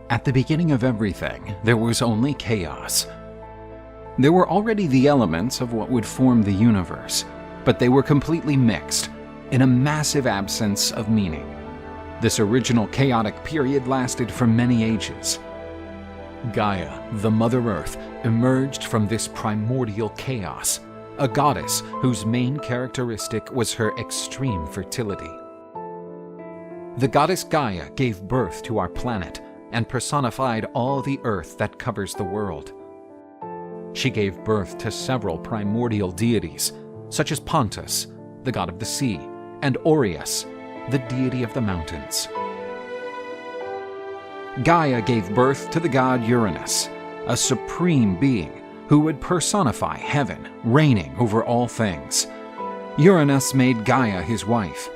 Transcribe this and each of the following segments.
At the beginning of everything, there was only chaos. There were already the elements of what would form the universe, but they were completely mixed, in a massive absence of meaning. This original chaotic period lasted for many ages. Gaia, the Mother Earth, emerged from this primordial chaos, a goddess whose main characteristic was her extreme fertility. The goddess Gaia gave birth to our planet and personified all the earth that covers the world. She gave birth to several primordial deities, such as Pontus, the god of the sea, and Aureus, the deity of the mountains. Gaia gave birth to the god Uranus, a supreme being who would personify heaven, reigning over all things. Uranus made Gaia his wife.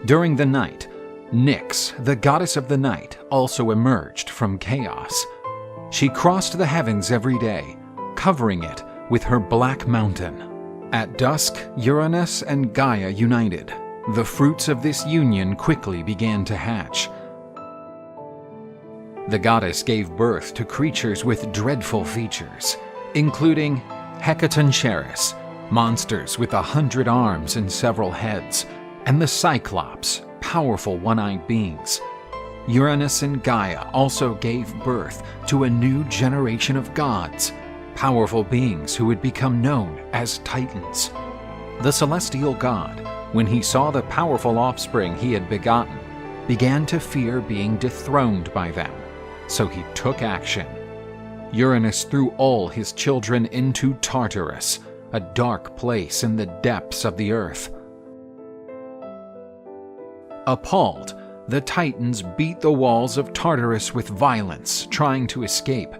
During the night, Nyx, the goddess of the night, also emerged from chaos. She crossed the heavens every day, covering it with her black mountain. At dusk, Uranus and Gaia united. The fruits of this union quickly began to hatch. The goddess gave birth to creatures with dreadful features, including Hecatoncheires, monsters with 100 arms and several heads, and the Cyclops, powerful one-eyed beings. Uranus and Gaia also gave birth to a new generation of gods, powerful beings who would become known as Titans. The celestial god, when he saw the powerful offspring he had begotten, began to fear being dethroned by them, so he took action. Uranus threw all his children into Tartarus, a dark place in the depths of the earth. Appalled, the Titans beat the walls of Tartarus with violence, trying to escape.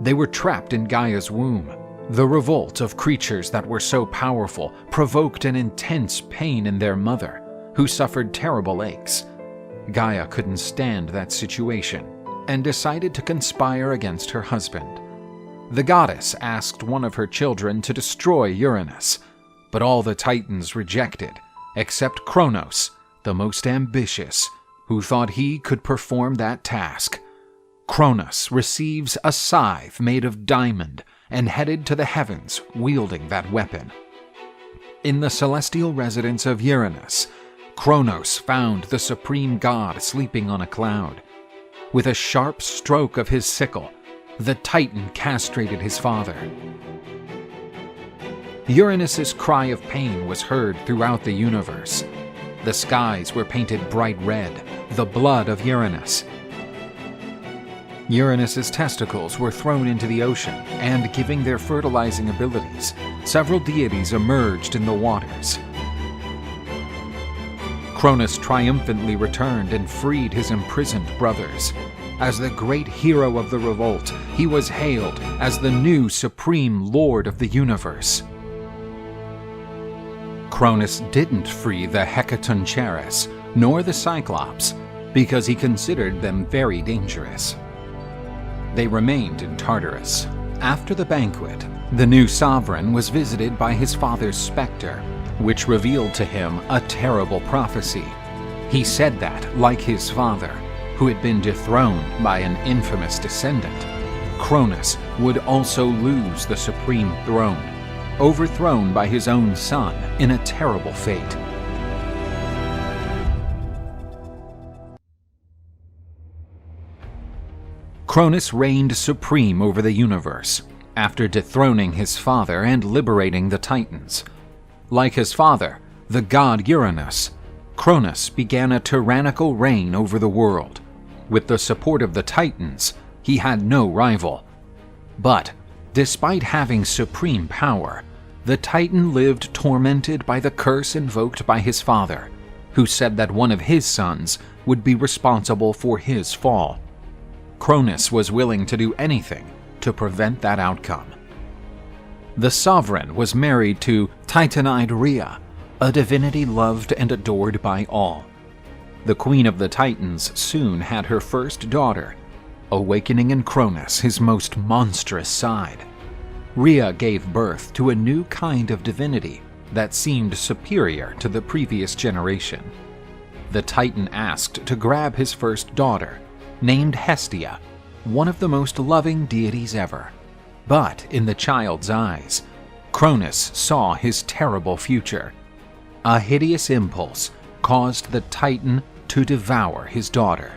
They were trapped in Gaia's womb. The revolt of creatures that were so powerful provoked an intense pain in their mother, who suffered terrible aches. Gaia couldn't stand that situation and decided to conspire against her husband. The goddess asked one of her children to destroy Uranus, but all the Titans rejected, except Kronos, the most ambitious, who thought he could perform that task. Kronos receives a scythe made of diamond and headed to the heavens wielding that weapon. In the celestial residence of Uranus, Kronos found the supreme god sleeping on a cloud. With a sharp stroke of his sickle, the Titan castrated his father. Uranus's cry of pain was heard throughout the universe. The skies were painted bright red, the blood of Uranus. Uranus's testicles were thrown into the ocean, and giving their fertilizing abilities, several deities emerged in the waters. Cronus triumphantly returned and freed his imprisoned brothers. As the great hero of the revolt, he was hailed as the new supreme lord of the universe. Cronus didn't free the Hecatoncheires, nor the Cyclops, because he considered them very dangerous. They remained in Tartarus. After the banquet, the new sovereign was visited by his father's specter, which revealed to him a terrible prophecy. He said that, like his father, who had been dethroned by an infamous descendant, Cronus would also lose the supreme throne, overthrown by his own son in a terrible fate. Cronus reigned supreme over the universe, after dethroning his father and liberating the Titans. Like his father, the god Uranus, Cronus began a tyrannical reign over the world. With the support of the Titans, he had no rival. But, despite having supreme power, the Titan lived tormented by the curse invoked by his father, who said that one of his sons would be responsible for his fall. Cronus was willing to do anything to prevent that outcome. The sovereign was married to Titanide Rhea, a divinity loved and adored by all. The queen of the Titans soon had her first daughter, awakening in Cronus his most monstrous side. Rhea gave birth to a new kind of divinity that seemed superior to the previous generation. The Titan asked to grab his first daughter, named Hestia, one of the most loving deities ever. But in the child's eyes, Cronus saw his terrible future. A hideous impulse caused the Titan to devour his daughter.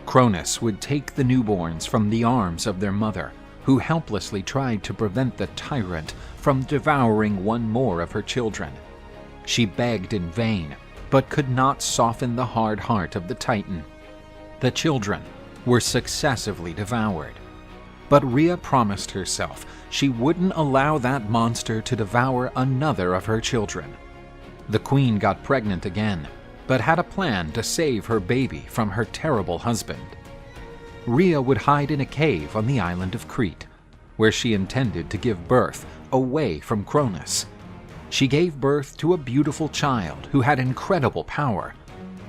Cronus would take the newborns from the arms of their mother, who helplessly tried to prevent the tyrant from devouring one more of her children. She begged in vain, but could not soften the hard heart of the Titan. The children were successively devoured. But Rhea promised herself she wouldn't allow that monster to devour another of her children. The queen got pregnant again, but had a plan to save her baby from her terrible husband. Rhea would hide in a cave on the island of Crete, where she intended to give birth away from Cronus. She gave birth to a beautiful child who had incredible power.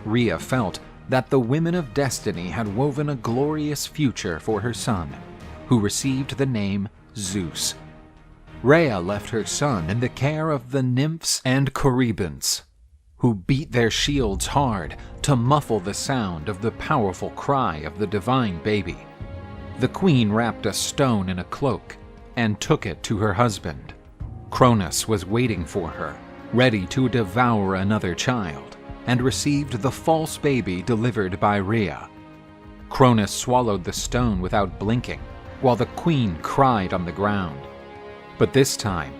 Rhea felt that the women of destiny had woven a glorious future for her son, who received the name Zeus. Rhea left her son in the care of the nymphs and Corybants, who beat their shields hard to muffle the sound of the powerful cry of the divine baby. The queen wrapped a stone in a cloak and took it to her husband. Cronus was waiting for her, ready to devour another child, and received the false baby delivered by Rhea. Cronus swallowed the stone without blinking, while the queen cried on the ground. But this time,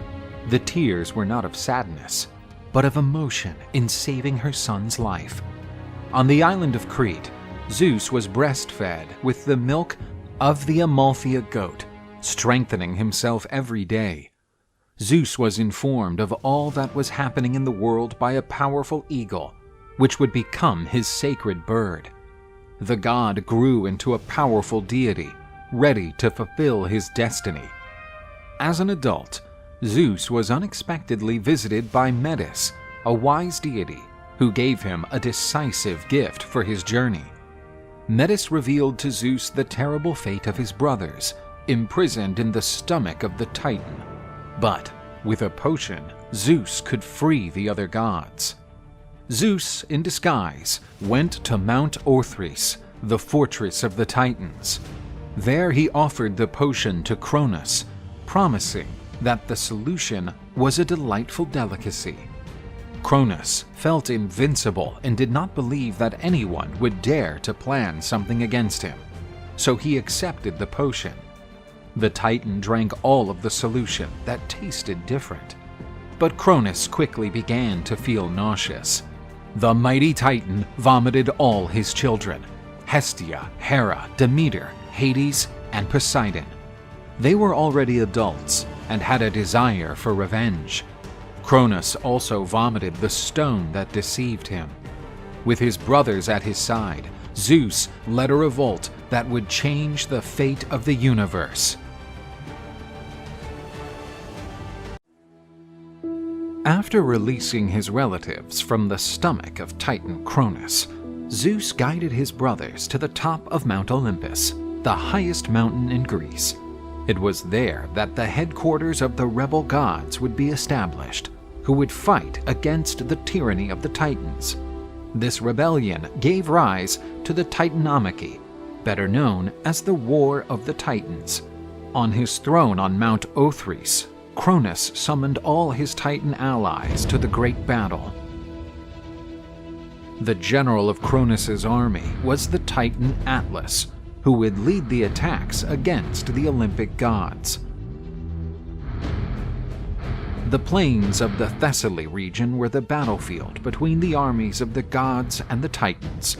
the tears were not of sadness, but of emotion in saving her son's life. On the island of Crete, Zeus was breastfed with the milk of the Amalthea goat, strengthening himself every day. Zeus was informed of all that was happening in the world by a powerful eagle, which would become his sacred bird. The god grew into a powerful deity, ready to fulfill his destiny. As an adult, Zeus was unexpectedly visited by Medusa, a wise deity, who gave him a decisive gift for his journey. Medusa revealed to Zeus the terrible fate of his brothers, imprisoned in the stomach of the Titan. But with a potion, Zeus could free the other gods. Zeus, in disguise, went to Mount Orpheus, the fortress of the Titans. There he offered the potion to Cronus, promising that the solution was a delightful delicacy. Cronus felt invincible and did not believe that anyone would dare to plan something against him, so he accepted the potion. The Titan drank all of the solution that tasted different, but Cronus quickly began to feel nauseous. The mighty Titan vomited all his children: Hestia, Hera, Demeter, Hades, and Poseidon. They were already adults and had a desire for revenge. Cronus also vomited the stone that deceived him. With his brothers at his side, Zeus led a revolt that would change the fate of the universe. After releasing his relatives from the stomach of Titan Cronus, Zeus guided his brothers to the top of Mount Olympus, the highest mountain in Greece. It was there that the headquarters of the rebel gods would be established, who would fight against the tyranny of the Titans. This rebellion gave rise to the Titanomachy, better known as the War of the Titans. On his throne on Mount Orpheus, Cronus summoned all his Titan allies to the great battle. The general of Cronus's army was the Titan Atlas, who would lead the attacks against the Olympic gods. The plains of the Thessaly region were the battlefield between the armies of the gods and the Titans.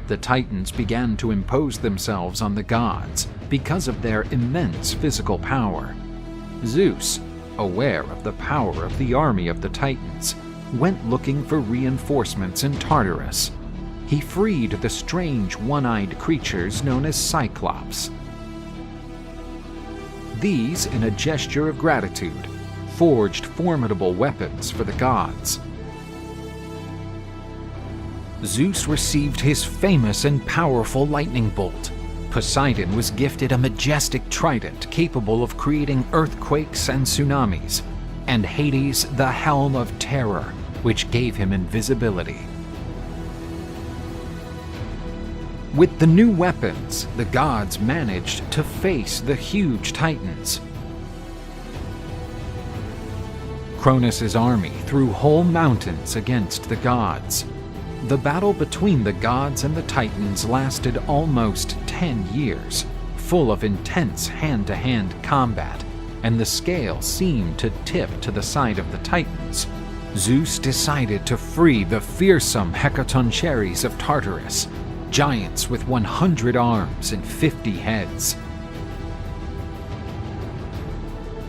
The Titans began to impose themselves on the gods because of their immense physical power. Zeus, aware of the power of the army of the Titans, went looking for reinforcements in Tartarus. He freed the strange one-eyed creatures known as Cyclops. These, in a gesture of gratitude, forged formidable weapons for the gods. Zeus received his famous and powerful lightning bolt. Poseidon was gifted a majestic trident capable of creating earthquakes and tsunamis. and Hades the helm of terror, which gave him invisibility. With the new weapons, the gods managed to face the huge titans. Cronus' army threw whole mountains against the gods. The battle between the gods and the titans lasted almost 10 years, full of intense hand-to-hand combat, and the scale seemed to tip to the side of the titans. Zeus decided to free the fearsome Hecatoncheires of Tartarus, giants with 100 arms and 50 heads.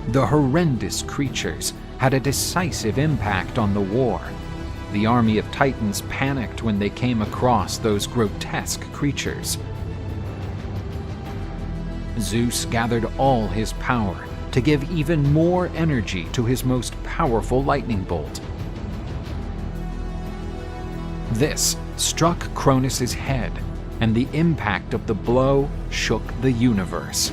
The horrendous creatures had a decisive impact on the war. The army of Titans panicked when they came across those grotesque creatures. Zeus gathered all his power to give even more energy to his most powerful lightning bolt. This struck Cronus' head, and the impact of the blow shook the universe.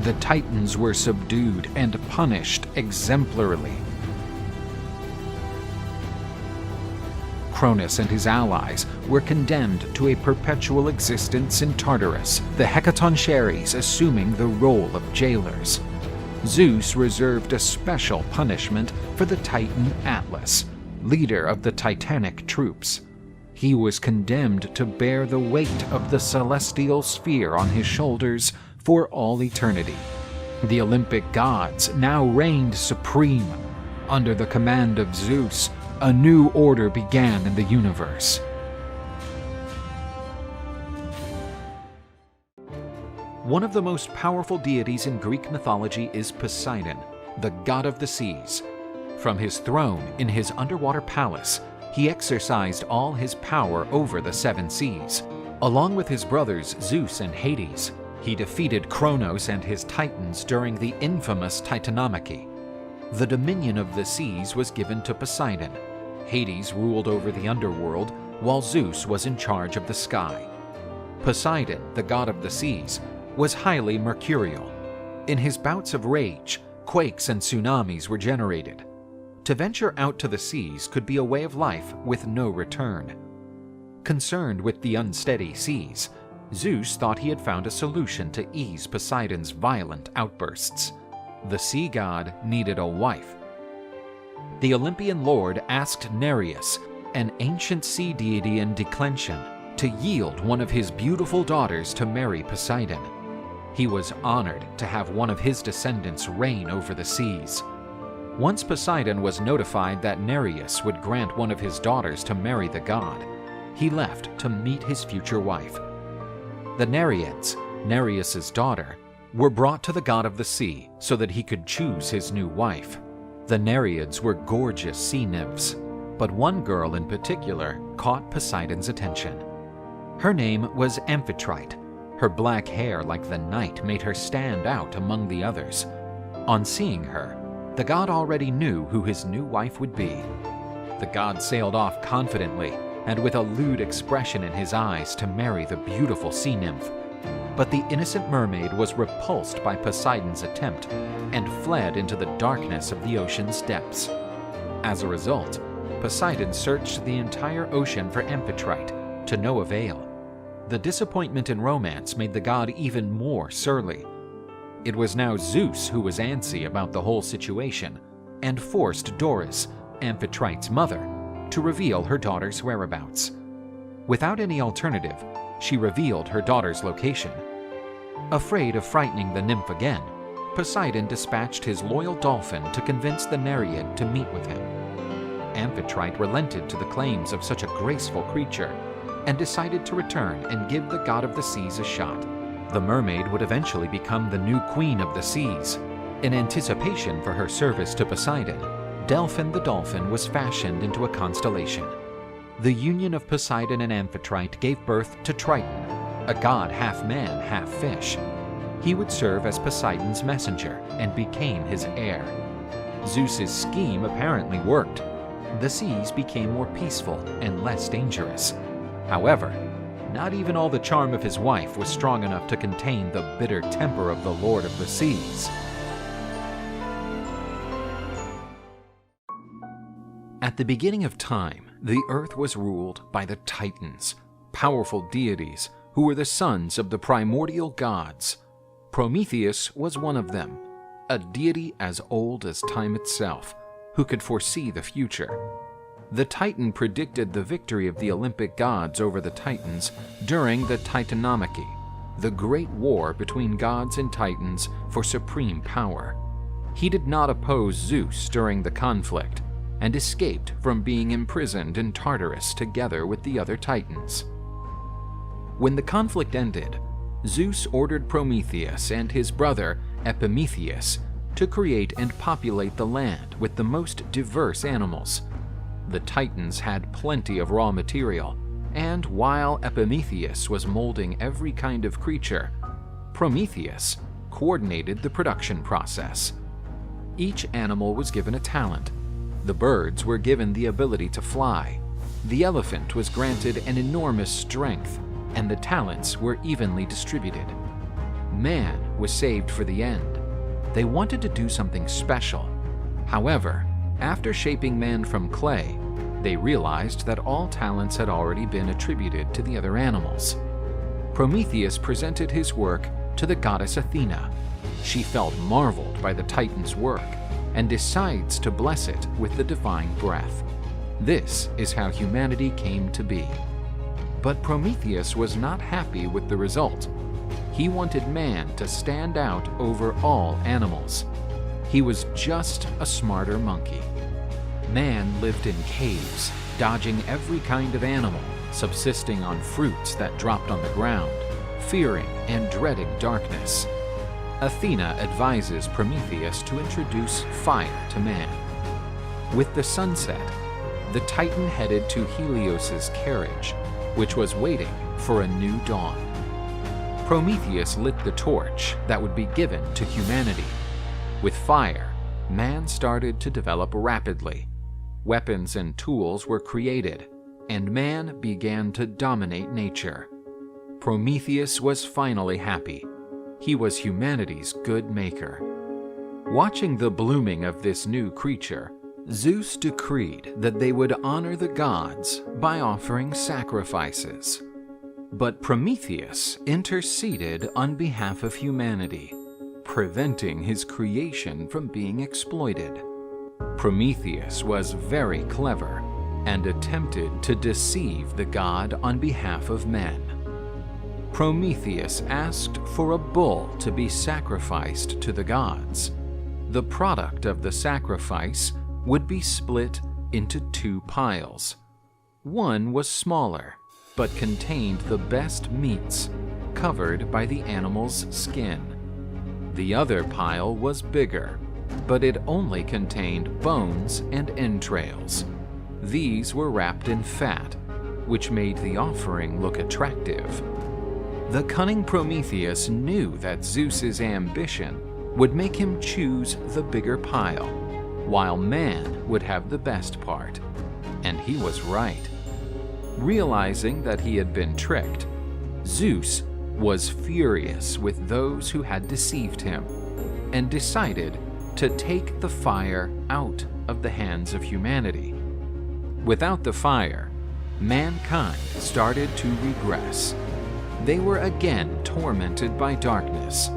The Titans were subdued and punished exemplarily. Cronus and his allies were condemned to a perpetual existence in Tartarus, the Hecatoncheires assuming the role of jailers. Zeus reserved a special punishment for the Titan Atlas, leader of the Titanic troops. He was condemned to bear the weight of the celestial sphere on his shoulders for all eternity. The Olympic gods now reigned supreme. Under the command of Zeus, a new order began in the universe. One of the most powerful deities in Greek mythology is Poseidon, the god of the seas. From his throne in his underwater palace, he exercised all his power over the seven seas. Along with his brothers Zeus and Hades, he defeated Kronos and his titans during the infamous Titanomachy. The dominion of the seas was given to Poseidon. Hades ruled over the underworld, while Zeus was in charge of the sky. Poseidon, the god of the seas, was highly mercurial. In his bouts of rage, quakes and tsunamis were generated. To venture out to the seas could be a way of life with no return. Concerned with the unsteady seas, Zeus thought he had found a solution to ease Poseidon's violent outbursts. The sea god needed a wife. The Olympian lord asked Nereus, an ancient sea deity in declension, to yield one of his beautiful daughters to marry Poseidon. He was honored to have one of his descendants reign over the seas. Once Poseidon was notified that Nereus would grant one of his daughters to marry the god, he left to meet his future wife. The Nereids, Nereus's daughter, were brought to the god of the sea so that he could choose his new wife. The Nereids were gorgeous sea nymphs, but one girl in particular caught Poseidon's attention. Her name was Amphitrite. Her black hair like the night made her stand out among the others. On seeing her, the god already knew who his new wife would be. The god sailed off confidently and with a lewd expression in his eyes to marry the beautiful sea nymph. But the innocent mermaid was repulsed by Poseidon's attempt and fled into the darkness of the ocean's depths. As a result, Poseidon searched the entire ocean for Amphitrite, to no avail. The disappointment in romance made the god even more surly. It was now Zeus who was antsy about the whole situation, and forced Doris, Amphitrite's mother, to reveal her daughter's whereabouts. Without any alternative, she revealed her daughter's location. Afraid of frightening the nymph again, Poseidon dispatched his loyal dolphin to convince the Nereid to meet with him. Amphitrite relented to the claims of such a graceful creature and decided to return and give the god of the seas a shot. The mermaid would eventually become the new queen of the seas. In anticipation for her service to Poseidon, Delphin the dolphin was fashioned into a constellation. The union of Poseidon and Amphitrite gave birth to Triton, a god half man, half fish. He would serve as Poseidon's messenger and became his heir. Zeus's scheme apparently worked. The seas became more peaceful and less dangerous. However, not even all the charm of his wife was strong enough to contain the bitter temper of the Lord of the Seas. At the beginning of time, the earth was ruled by the Titans, powerful deities who were the sons of the primordial gods. Prometheus was one of them, a deity as old as time itself, who could foresee the future. The Titan predicted the victory of the Olympic gods over the Titans during the Titanomachy, the great war between gods and Titans for supreme power. He did not oppose Zeus during the conflict, and escaped from being imprisoned in Tartarus together with the other Titans. When the conflict ended, Zeus ordered Prometheus and his brother Epimetheus to create and populate the land with the most diverse animals. The Titans had plenty of raw material, and while Epimetheus was molding every kind of creature, Prometheus coordinated the production process. Each animal was given a talent. The birds were given the ability to fly. The elephant was granted an enormous strength, and the talents were evenly distributed. Man was saved for the end. They wanted to do something special. However, after shaping man from clay, they realized that all talents had already been attributed to the other animals. Prometheus presented his work to the goddess Athena. She felt marveled by the Titan's work and decides to bless it with the divine breath. This is how humanity came to be. But Prometheus was not happy with the result. He wanted man to stand out over all animals. He was just a smarter monkey. Man lived in caves, dodging every kind of animal, subsisting on fruits that dropped on the ground, fearing and dreading darkness. Athena advises Prometheus to introduce fire to man. With the sunset, the Titan headed to Helios's carriage, which was waiting for a new dawn. Prometheus lit the torch that would be given to humanity. With fire, man started to develop rapidly. Weapons and tools were created, and man began to dominate nature. Prometheus was finally happy. He was humanity's good maker. Watching the blooming of this new creature, Zeus decreed that they would honor the gods by offering sacrifices. But Prometheus interceded on behalf of humanity, preventing his creation from being exploited. Prometheus was very clever and attempted to deceive the god on behalf of men. Prometheus asked for a bull to be sacrificed to the gods. The product of the sacrifice would be split into two piles. One was smaller, but contained the best meats, covered by the animal's skin. The other pile was bigger, but it only contained bones and entrails. These were wrapped in fat, which made the offering look attractive. The cunning Prometheus knew that Zeus's ambition would make him choose the bigger pile, while man would have the best part. And he was right. Realizing that he had been tricked, Zeus was furious with those who had deceived him and decided to take the fire out of the hands of humanity. Without the fire, mankind started to regress. They were again tormented by darkness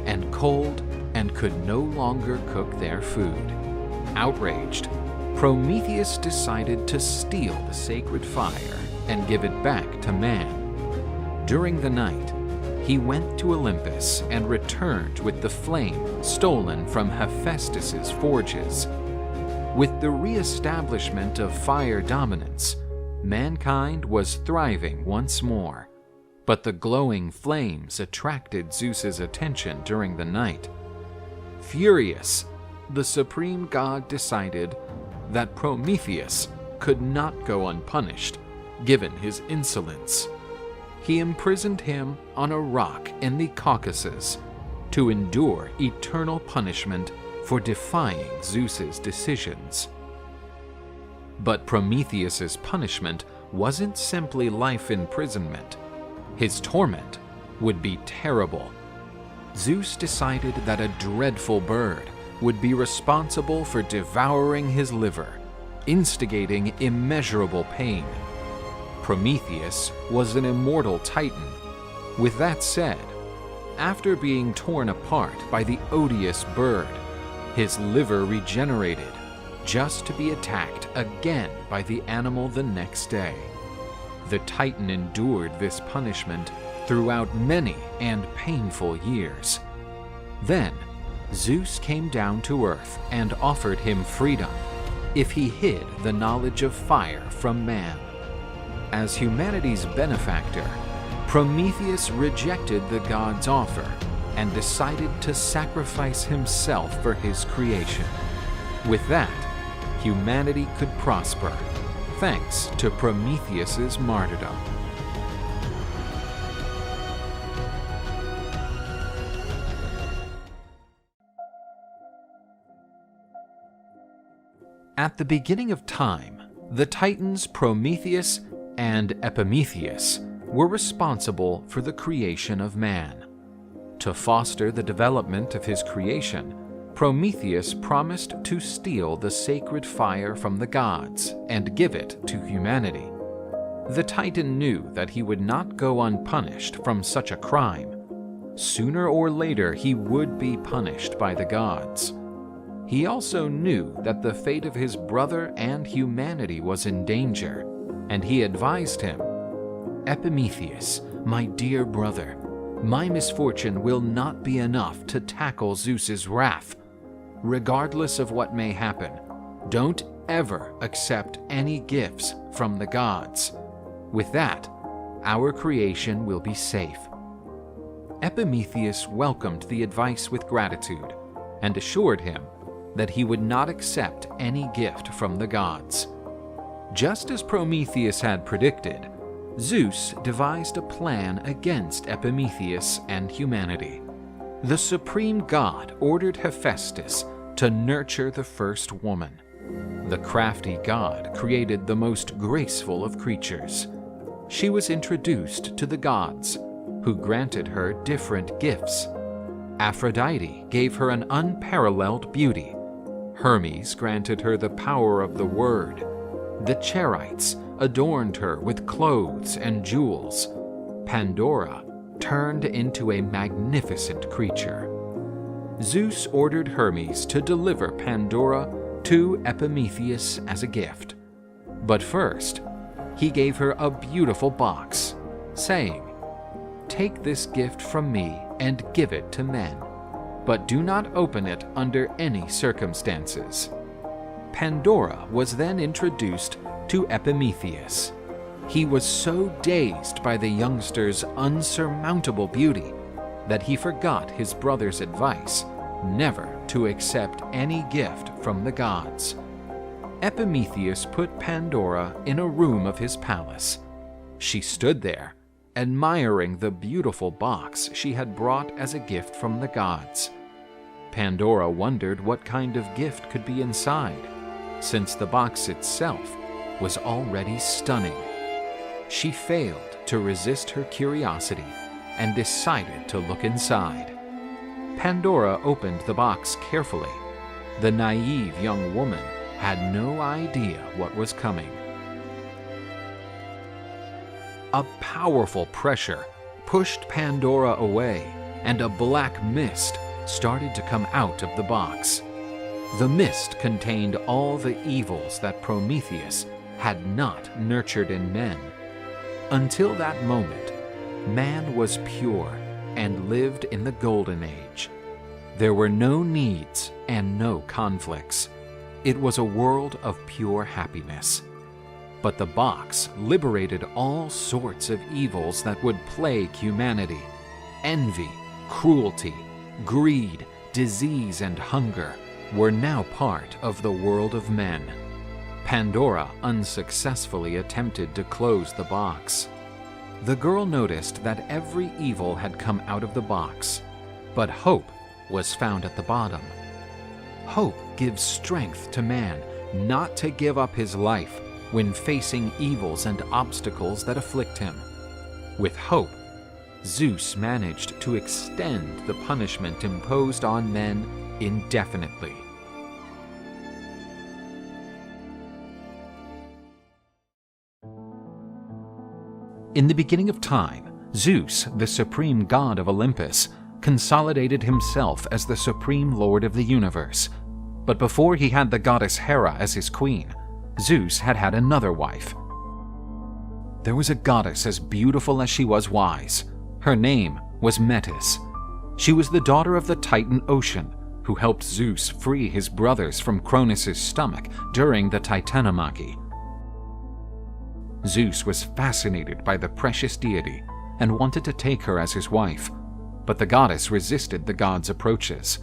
and cold and could no longer cook their food. Outraged, Prometheus decided to steal the sacred fire and give it back to man. During the night, he went to Olympus and returned with the flame stolen from Hephaestus's forges. With the re-establishment of fire dominance, mankind was thriving once more. But the glowing flames attracted Zeus's attention during the night. Furious, the supreme god decided that Prometheus could not go unpunished, given his insolence. He imprisoned him on a rock in the Caucasus to endure eternal punishment for defying Zeus's decisions. But Prometheus's punishment wasn't simply life imprisonment. His torment would be terrible. Zeus decided that a dreadful bird would be responsible for devouring his liver, instigating immeasurable pain. Prometheus was an immortal titan. With that said, after being torn apart by the odious bird, his liver regenerated, just to be attacked again by the animal the next day. The Titan endured this punishment throughout many and painful years. Then, Zeus came down to earth and offered him freedom if he hid the knowledge of fire from man. As humanity's benefactor, Prometheus rejected the god's offer and decided to sacrifice himself for his creation. With that, humanity could prosper, thanks to Prometheus's martyrdom. At the beginning of time, the Titans Prometheus and Epimetheus were responsible for the creation of man. To foster the development of his creation, Prometheus promised to steal the sacred fire from the gods and give it to humanity. The Titan knew that he would not go unpunished from such a crime. Sooner or later he would be punished by the gods. He also knew that the fate of his brother and humanity was in danger, and he advised him, "Epimetheus, my dear brother, my misfortune will not be enough to tackle Zeus's wrath. Regardless of what may happen, don't ever accept any gifts from the gods. With that, our creation will be safe." Epimetheus welcomed the advice with gratitude and assured him that he would not accept any gift from the gods. Just as Prometheus had predicted, Zeus devised a plan against Epimetheus and humanity. The supreme god ordered Hephaestus to nurture the first woman. The crafty god created the most graceful of creatures. She was introduced to the gods, who granted her different gifts. Aphrodite gave her an unparalleled beauty. Hermes granted her the power of the word. The Charites adorned her with clothes and jewels. Pandora turned into a magnificent creature. Zeus ordered Hermes to deliver Pandora to Epimetheus as a gift. But first, he gave her a beautiful box, saying, "Take this gift from me and give it to men, but do not open it under any circumstances." Pandora was then introduced to Epimetheus. He was so dazed by the youngster's unsurmountable beauty that he forgot his brother's advice never to accept any gift from the gods. Epimetheus put Pandora in a room of his palace. She stood there, admiring the beautiful box she had brought as a gift from the gods. Pandora wondered what kind of gift could be inside, since the box itself was already stunning. She failed to resist her curiosity and decided to look inside. Pandora opened the box carefully. The naive young woman had no idea what was coming. A powerful pressure pushed Pandora away, and a black mist started to come out of the box. The mist contained all the evils that Prometheus had not nurtured in men. Until that moment, man was pure and lived in the Golden Age. There were no needs and no conflicts. It was a world of pure happiness. But the box liberated all sorts of evils that would plague humanity. Envy, cruelty, greed, disease, and hunger were now part of the world of men. Pandora unsuccessfully attempted to close the box. The girl noticed that every evil had come out of the box, but hope was found at the bottom. Hope gives strength to man not to give up his life when facing evils and obstacles that afflict him. With hope, Zeus managed to extend the punishment imposed on men indefinitely. In the beginning of time, Zeus, the supreme god of Olympus, consolidated himself as the supreme lord of the universe. But before he had the goddess Hera as his queen, Zeus had had another wife. There was a goddess as beautiful as she was wise. Her name was Metis. She was the daughter of the Titan Ocean, who helped Zeus free his brothers from Cronus' stomach during the Titanomachy. Zeus was fascinated by the precious deity and wanted to take her as his wife, but the goddess resisted the god's approaches.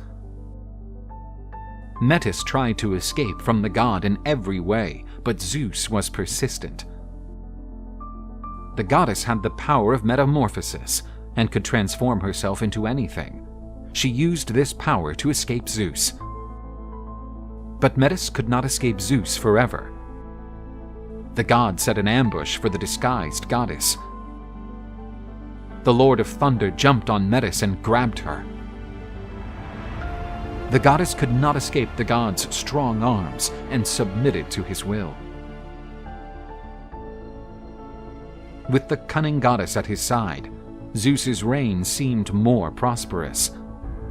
Metis tried to escape from the god in every way, but Zeus was persistent. The goddess had the power of metamorphosis and could transform herself into anything. She used this power to escape Zeus. But Metis could not escape Zeus forever. The god set an ambush for the disguised goddess. The Lord of Thunder jumped on Metis and grabbed her. The goddess could not escape the god's strong arms and submitted to his will. With the cunning goddess at his side, Zeus's reign seemed more prosperous.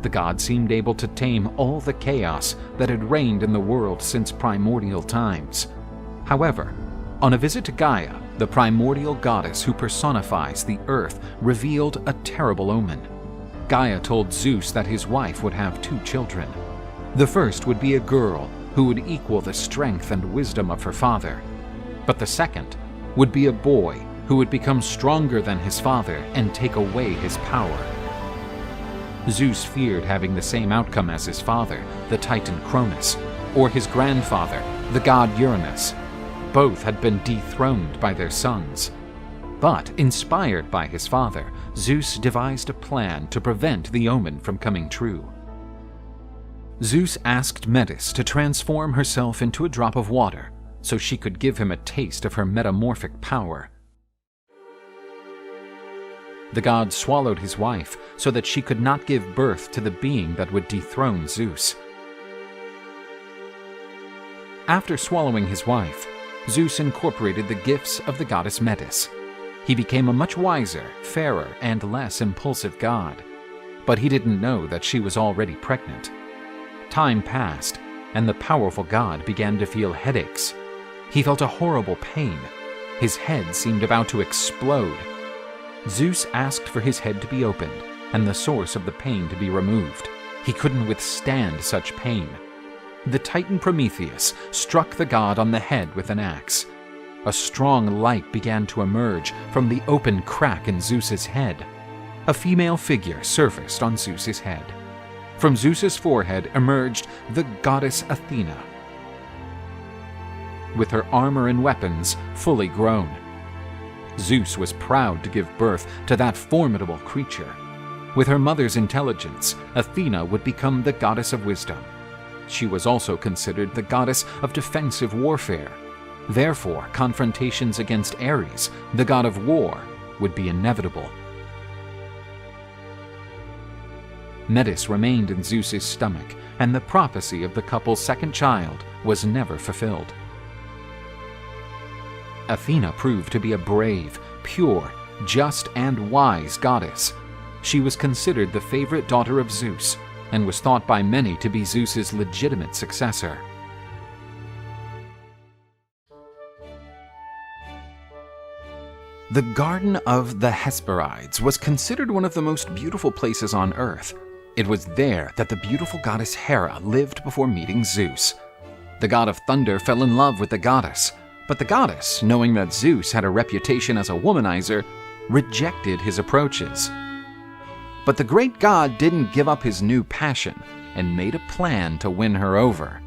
The god seemed able to tame all the chaos that had reigned in the world since primordial times. However, on a visit to Gaia, the primordial goddess who personifies the earth revealed a terrible omen. Gaia told Zeus that his wife would have 2 children. The first would be a girl who would equal the strength and wisdom of her father. But the second would be a boy who would become stronger than his father and take away his power. Zeus feared having the same outcome as his father, the Titan Cronus, or his grandfather, the god Uranus. Both had been dethroned by their sons. But, inspired by his father, Zeus devised a plan to prevent the omen from coming true. Zeus asked Metis to transform herself into a drop of water so she could give him a taste of her metamorphic power. The god swallowed his wife so that she could not give birth to the being that would dethrone Zeus. After swallowing his wife, Zeus incorporated the gifts of the goddess Metis. He became a much wiser, fairer, and less impulsive god. But he didn't know that she was already pregnant. Time passed, and the powerful god began to feel headaches. He felt a horrible pain. His head seemed about to explode. Zeus asked for his head to be opened and the source of the pain to be removed. He couldn't withstand such pain. The Titan Prometheus struck the god on the head with an axe. A strong light began to emerge from the open crack in Zeus's head. A female figure surfaced on Zeus's head. From Zeus's forehead emerged the goddess Athena, with her armor and weapons fully grown. Zeus was proud to give birth to that formidable creature. With her mother's intelligence, Athena would become the goddess of wisdom. She was also considered the goddess of defensive warfare. Therefore, confrontations against Ares, the god of war, would be inevitable. Metis remained in Zeus's stomach, and the prophecy of the couple's second child was never fulfilled. Athena proved to be a brave, pure, just, and wise goddess. She was considered the favorite daughter of Zeus, and was thought by many to be Zeus's legitimate successor. The Garden of the Hesperides was considered one of the most beautiful places on Earth. It was there that the beautiful goddess Hera lived before meeting Zeus. The god of thunder fell in love with the goddess, but the goddess, knowing that Zeus had a reputation as a womanizer, rejected his approaches. But the great god didn't give up his new passion and made a plan to win her over.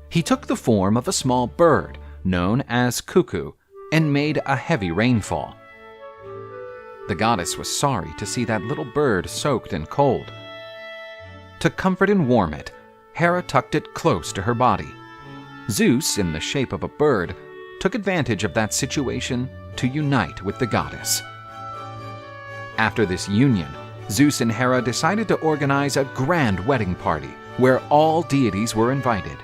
He took the form of a small bird known as Cuckoo and made a heavy rainfall. The goddess was sorry to see that little bird soaked and cold. To comfort and warm it, Hera tucked it close to her body. Zeus, in the shape of a bird, took advantage of that situation to unite with the goddess. After this union, Zeus and Hera decided to organize a grand wedding party where all deities were invited.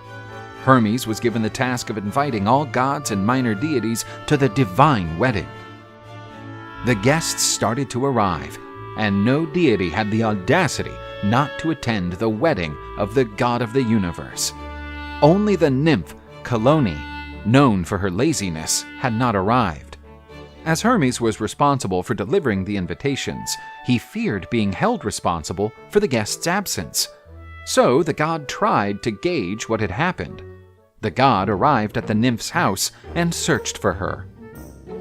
Hermes was given the task of inviting all gods and minor deities to the divine wedding. The guests started to arrive, and no deity had the audacity not to attend the wedding of the god of the universe. Only the nymph Calliope, known for her laziness, had not arrived. As Hermes was responsible for delivering the invitations, he feared being held responsible for the guests' absence. So the god tried to gauge what had happened. The god arrived at the nymph's house and searched for her.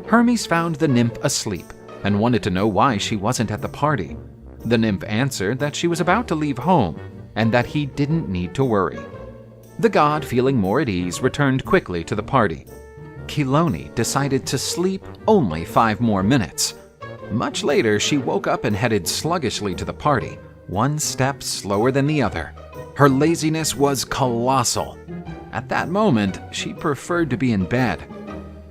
Hermes found the nymph asleep and wanted to know why she wasn't at the party. The nymph answered that she was about to leave home and that he didn't need to worry. The god, feeling more at ease, returned quickly to the party. Calliope decided to sleep only 5 more minutes. Much later, she woke up and headed sluggishly to the party, one step slower than the other. Her laziness was colossal. At that moment, she preferred to be in bed.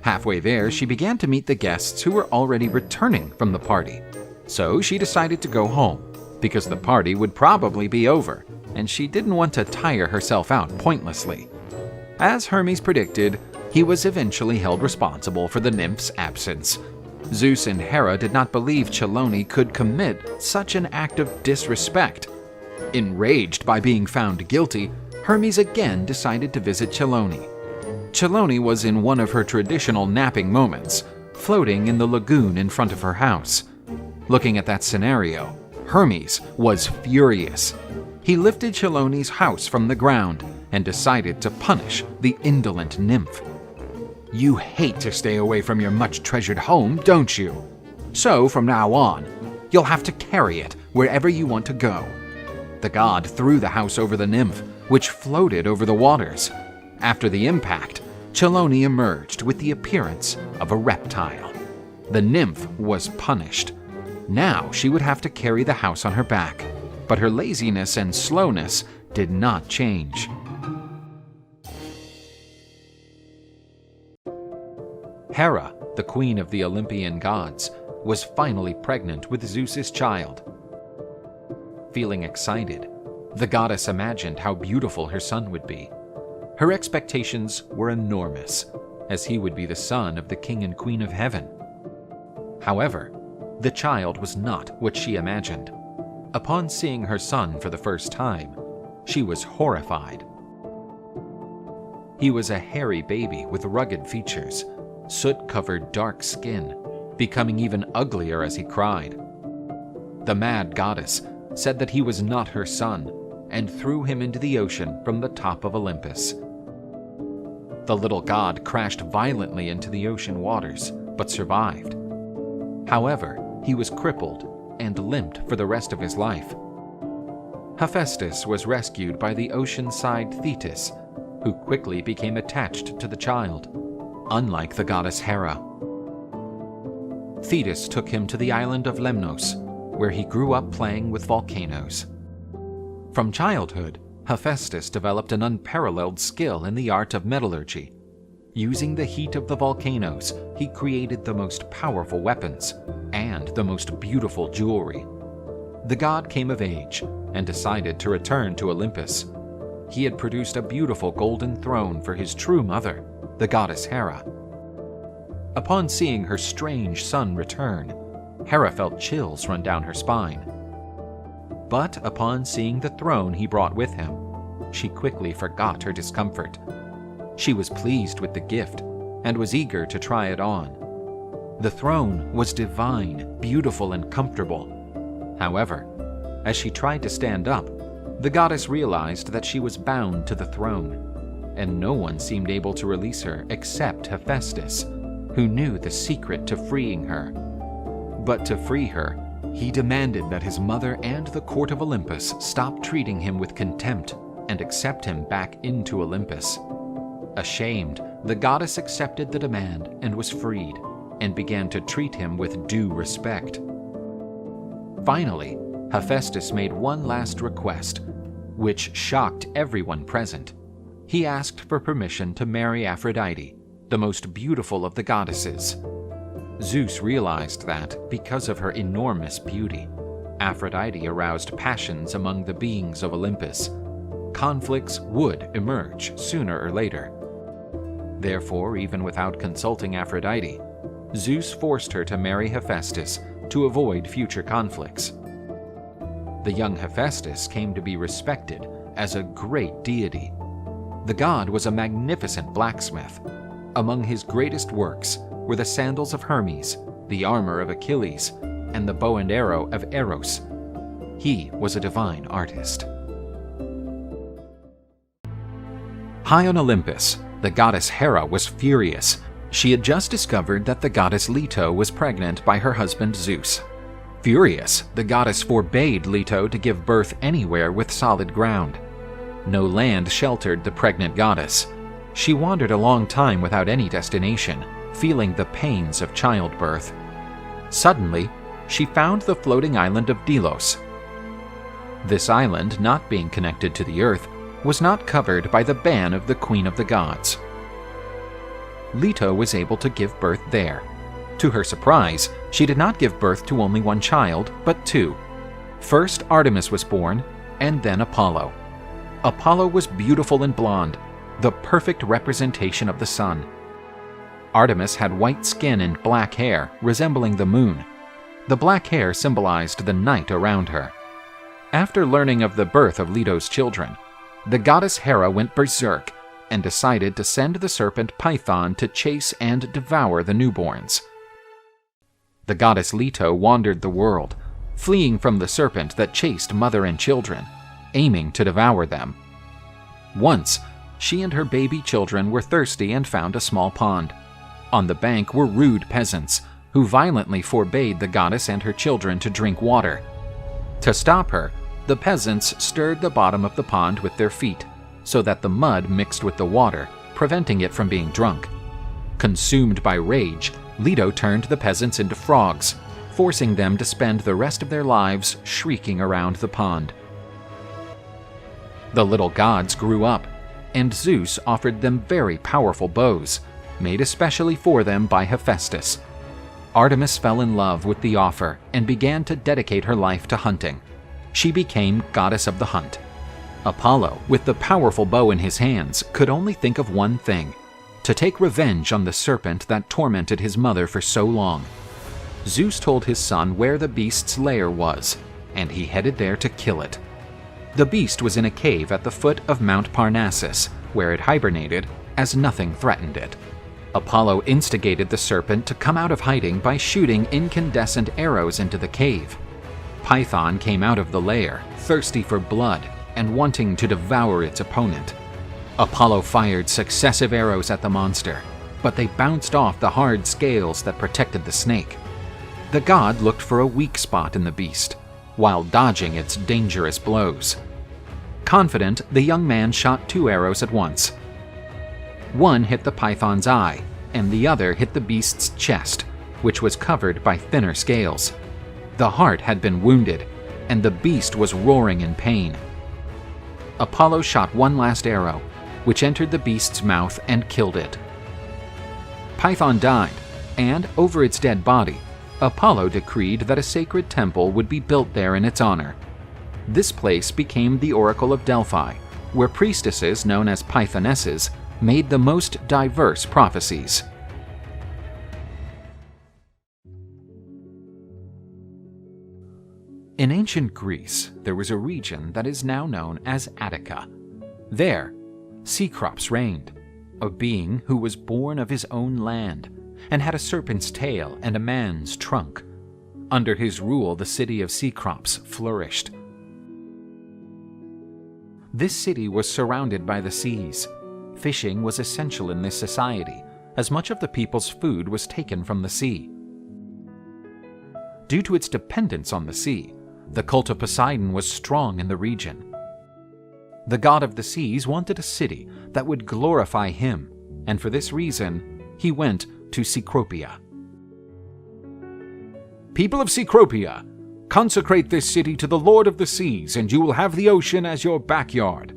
Halfway there, she began to meet the guests who were already returning from the party. So she decided to go home, because the party would probably be over, and she didn't want to tire herself out pointlessly. As Hermes predicted, he was eventually held responsible for the nymph's absence. Zeus and Hera did not believe Calliope could commit such an act of disrespect. Enraged by being found guilty, Hermes again decided to visit Calliope. Calliope was in one of her traditional napping moments, floating in the lagoon in front of her house. Looking at that scenario, Hermes was furious. He lifted Calliope's house from the ground and decided to punish the indolent nymph. You hate to stay away from your much-treasured home, don't you? So from now on, you'll have to carry it wherever you want to go. The god threw the house over the nymph, which floated over the waters. After the impact, Calliope emerged with the appearance of a reptile. The nymph was punished. Now she would have to carry the house on her back, but her laziness and slowness did not change. Hera, the queen of the Olympian gods, was finally pregnant with Zeus's child. Feeling excited, the goddess imagined how beautiful her son would be. Her expectations were enormous, as he would be the son of the king and queen of heaven. However, the child was not what she imagined. Upon seeing her son for the first time, she was horrified. He was a hairy baby with rugged features, soot-covered dark skin, becoming even uglier as he cried. The mad goddess said that he was not her son and threw him into the ocean from the top of Olympus. The little god crashed violently into the ocean waters, but survived. However, he was crippled and limped for the rest of his life. Hephaestus was rescued by the ocean-side Thetis, who quickly became attached to the child, unlike the goddess Hera. Thetis took him to the island of Lemnos, where he grew up playing with volcanoes. From childhood, Hephaestus developed an unparalleled skill in the art of metallurgy. Using the heat of the volcanoes, he created the most powerful weapons and the most beautiful jewelry. The god came of age and decided to return to Olympus. He had produced a beautiful golden throne for his true mother, the goddess Hera. Upon seeing her strange son return, Hera felt chills run down her spine. But upon seeing the throne he brought with him, she quickly forgot her discomfort. She was pleased with the gift and was eager to try it on. The throne was divine, beautiful, and comfortable. However, as she tried to stand up, the goddess realized that she was bound to the throne, and no one seemed able to release her except Hephaestus, who knew the secret to freeing her. But to free her, he demanded that his mother and the court of Olympus stop treating him with contempt and accept him back into Olympus. Ashamed, the goddess accepted the demand and was freed, and began to treat him with due respect. Finally, Hephaestus made one last request, which shocked everyone present. He asked for permission to marry Aphrodite, the most beautiful of the goddesses. Zeus realized that, because of her enormous beauty, Aphrodite aroused passions among the beings of Olympus. Conflicts would emerge sooner or later. Therefore, even without consulting Aphrodite, Zeus forced her to marry Hephaestus to avoid future conflicts. The young Hephaestus came to be respected as a great deity. The god was a magnificent blacksmith. Among his greatest works were the sandals of Hermes, the armor of Achilles, and the bow and arrow of Eros. He was a divine artist. High on Olympus, the goddess Hera was furious. She had just discovered that the goddess Leto was pregnant by her husband Zeus. Furious, the goddess forbade Leto to give birth anywhere with solid ground. No land sheltered the pregnant goddess. She wandered a long time without any destination, feeling the pains of childbirth. Suddenly, she found the floating island of Delos. This island, not being connected to the earth, was not covered by the ban of the Queen of the Gods. Leto was able to give birth there. To her surprise, she did not give birth to only one child, but two. First Artemis was born, and then Apollo. Apollo was beautiful and blonde, the perfect representation of the sun. Artemis had white skin and black hair, resembling the moon. The black hair symbolized the night around her. After learning of the birth of Leto's children, the goddess Hera went berserk and decided to send the serpent Python to chase and devour the newborns. The goddess Leto wandered the world, fleeing from the serpent that chased mother and children, aiming to devour them. Once, she and her baby children were thirsty and found a small pond. On the bank were rude peasants, who violently forbade the goddess and her children to drink water. To stop her, the peasants stirred the bottom of the pond with their feet, so that the mud mixed with the water, preventing it from being drunk. Consumed by rage, Leto turned the peasants into frogs, forcing them to spend the rest of their lives shrieking around the pond. The little gods grew up, and Zeus offered them very powerful bows, made especially for them by Hephaestus. Artemis fell in love with the offer and began to dedicate her life to hunting. She became goddess of the hunt. Apollo, with the powerful bow in his hands, could only think of one thing: to take revenge on the serpent that tormented his mother for so long. Zeus told his son where the beast's lair was, and he headed there to kill it. The beast was in a cave at the foot of Mount Parnassus, where it hibernated, as nothing threatened it. Apollo instigated the serpent to come out of hiding by shooting incandescent arrows into the cave. Python came out of the lair, thirsty for blood and wanting to devour its opponent. Apollo fired successive arrows at the monster, but they bounced off the hard scales that protected the snake. The god looked for a weak spot in the beast, while dodging its dangerous blows. Confident, the young man shot 2 arrows at once. One hit the python's eye, and the other hit the beast's chest, which was covered by thinner scales. The heart had been wounded, and the beast was roaring in pain. Apollo shot one last arrow, which entered the beast's mouth and killed it. Python died, and over its dead body, Apollo decreed that a sacred temple would be built there in its honor. This place became the Oracle of Delphi, where priestesses known as Pythonesses made the most diverse prophecies. In ancient Greece, there was a region that is now known as Attica. There, Cecrops reigned, a being who was born of his own land and had a serpent's tail and a man's trunk. Under his rule, the city of Cecrops flourished. This city was surrounded by the seas. Fishing was essential in this society, as much of the people's food was taken from the sea. Due to its dependence on the sea, the cult of Poseidon was strong in the region. The god of the seas wanted a city that would glorify him, and for this reason, he went to Cecropia. People of Cecropia, consecrate this city to the Lord of the Seas, and you will have the ocean as your backyard.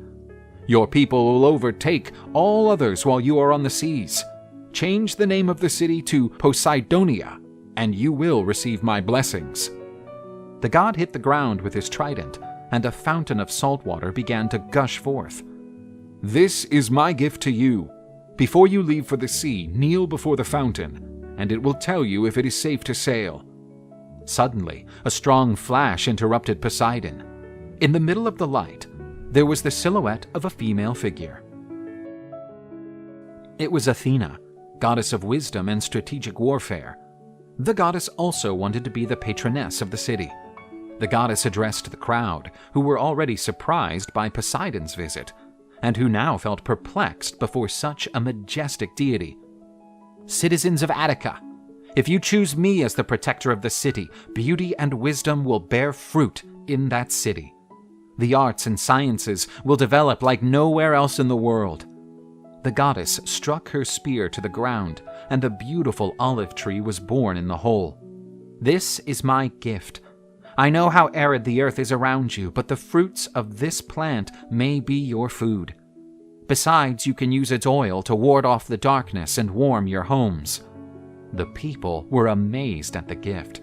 Your people will overtake all others while you are on the seas. Change the name of the city to Poseidonia, and you will receive my blessings." The god hit the ground with his trident, and a fountain of salt water began to gush forth. "This is my gift to you. Before you leave for the sea, kneel before the fountain, and it will tell you if it is safe to sail." Suddenly, a strong flash interrupted Poseidon. In the middle of the light, there was the silhouette of a female figure. It was Athena, goddess of wisdom and strategic warfare. The goddess also wanted to be the patroness of the city. The goddess addressed the crowd, who were already surprised by Poseidon's visit, and who now felt perplexed before such a majestic deity. "Citizens of Attica, if you choose me as the protector of the city, beauty and wisdom will bear fruit in that city. The arts and sciences will develop like nowhere else in the world." The goddess struck her spear to the ground, and a beautiful olive tree was born in the hole. "This is my gift. I know how arid the earth is around you, but the fruits of this plant may be your food. Besides, you can use its oil to ward off the darkness and warm your homes." The people were amazed at the gift.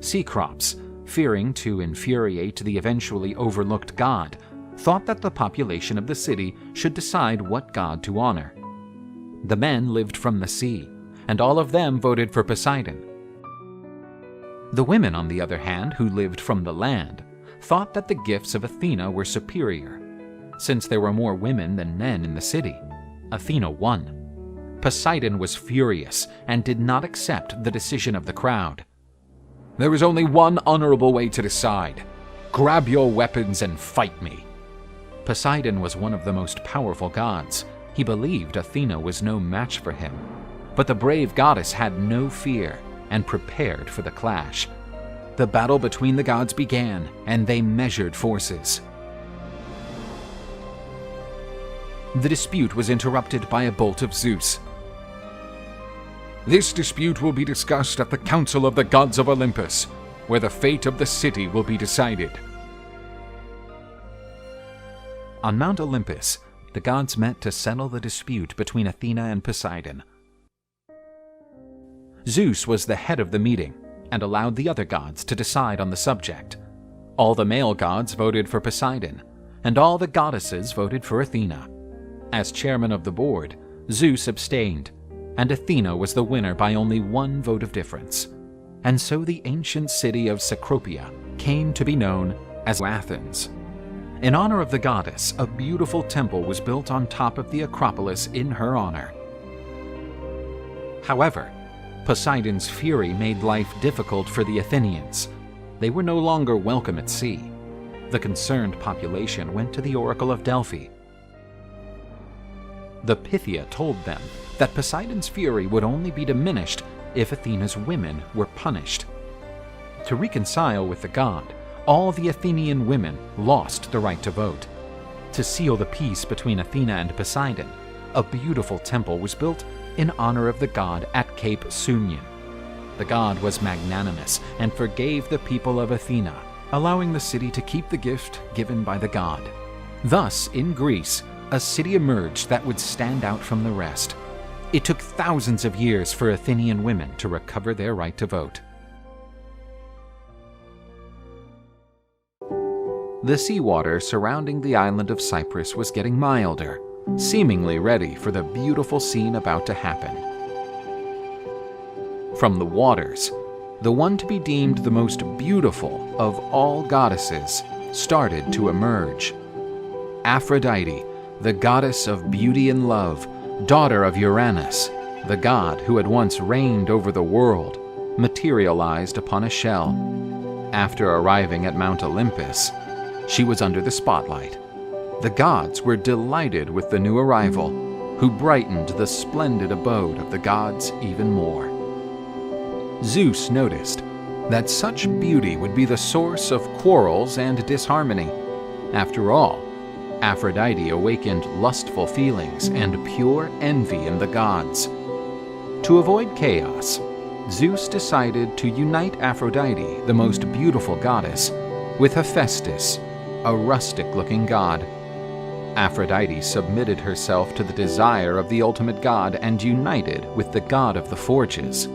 Cecrops, fearing to infuriate the eventually overlooked god, thought that the population of the city should decide what god to honor. The men lived from the sea, and all of them voted for Poseidon. The women, on the other hand, who lived from the land, thought that the gifts of Athena were superior. Since there were more women than men in the city, Athena won. Poseidon was furious and did not accept the decision of the crowd. "There is only one honorable way to decide. Grab your weapons and fight me." Poseidon was one of the most powerful gods. He believed Athena was no match for him. But the brave goddess had no fear and prepared for the clash. The battle between the gods began, and they measured forces. The dispute was interrupted by a bolt of Zeus. "This dispute will be discussed at the Council of the Gods of Olympus, where the fate of the city will be decided." On Mount Olympus, the gods met to settle the dispute between Athena and Poseidon. Zeus was the head of the meeting and allowed the other gods to decide on the subject. All the male gods voted for Poseidon, and all the goddesses voted for Athena. As chairman of the board, Zeus abstained, and Athena was the winner by only one vote of difference. And so the ancient city of Cecropia came to be known as Athens. In honor of the goddess, a beautiful temple was built on top of the Acropolis in her honor. However, Poseidon's fury made life difficult for the Athenians. They were no longer welcome at sea. The concerned population went to the Oracle of Delphi. The Pythia told them that Poseidon's fury would only be diminished if Athena's women were punished. To reconcile with the god, all the Athenian women lost the right to vote. To seal the peace between Athena and Poseidon, a beautiful temple was built in honor of the god at Cape Sunion. The god was magnanimous and forgave the people of Athena, allowing the city to keep the gift given by the god. Thus, in Greece, a city emerged that would stand out from the rest. It took thousands of years for Athenian women to recover their right to vote. The seawater surrounding the island of Cyprus was getting milder, seemingly ready for the beautiful scene about to happen. From the waters, the one to be deemed the most beautiful of all goddesses started to emerge. Aphrodite, the goddess of beauty and love, daughter of Uranus, the god who had once reigned over the world, materialized upon a shell. After arriving at Mount Olympus, she was under the spotlight. The gods were delighted with the new arrival, who brightened the splendid abode of the gods even more. Zeus noticed that such beauty would be the source of quarrels and disharmony. After all, Aphrodite awakened lustful feelings and pure envy in the gods. To avoid chaos, Zeus decided to unite Aphrodite, the most beautiful goddess, with Hephaestus, a rustic-looking god. Aphrodite submitted herself to the desire of the ultimate god and united with the god of the forges.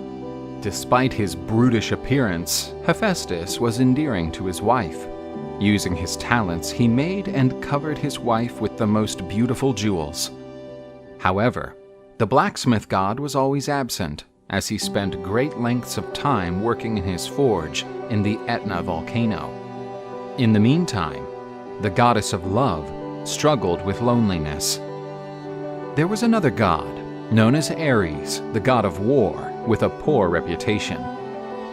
Despite his brutish appearance, Hephaestus was endearing to his wife. Using his talents, he made and covered his wife with the most beautiful jewels. However, the blacksmith god was always absent, as he spent great lengths of time working in his forge in the Etna volcano. In the meantime, the goddess of love struggled with loneliness. There was another god, known as Ares, the god of war, with a poor reputation.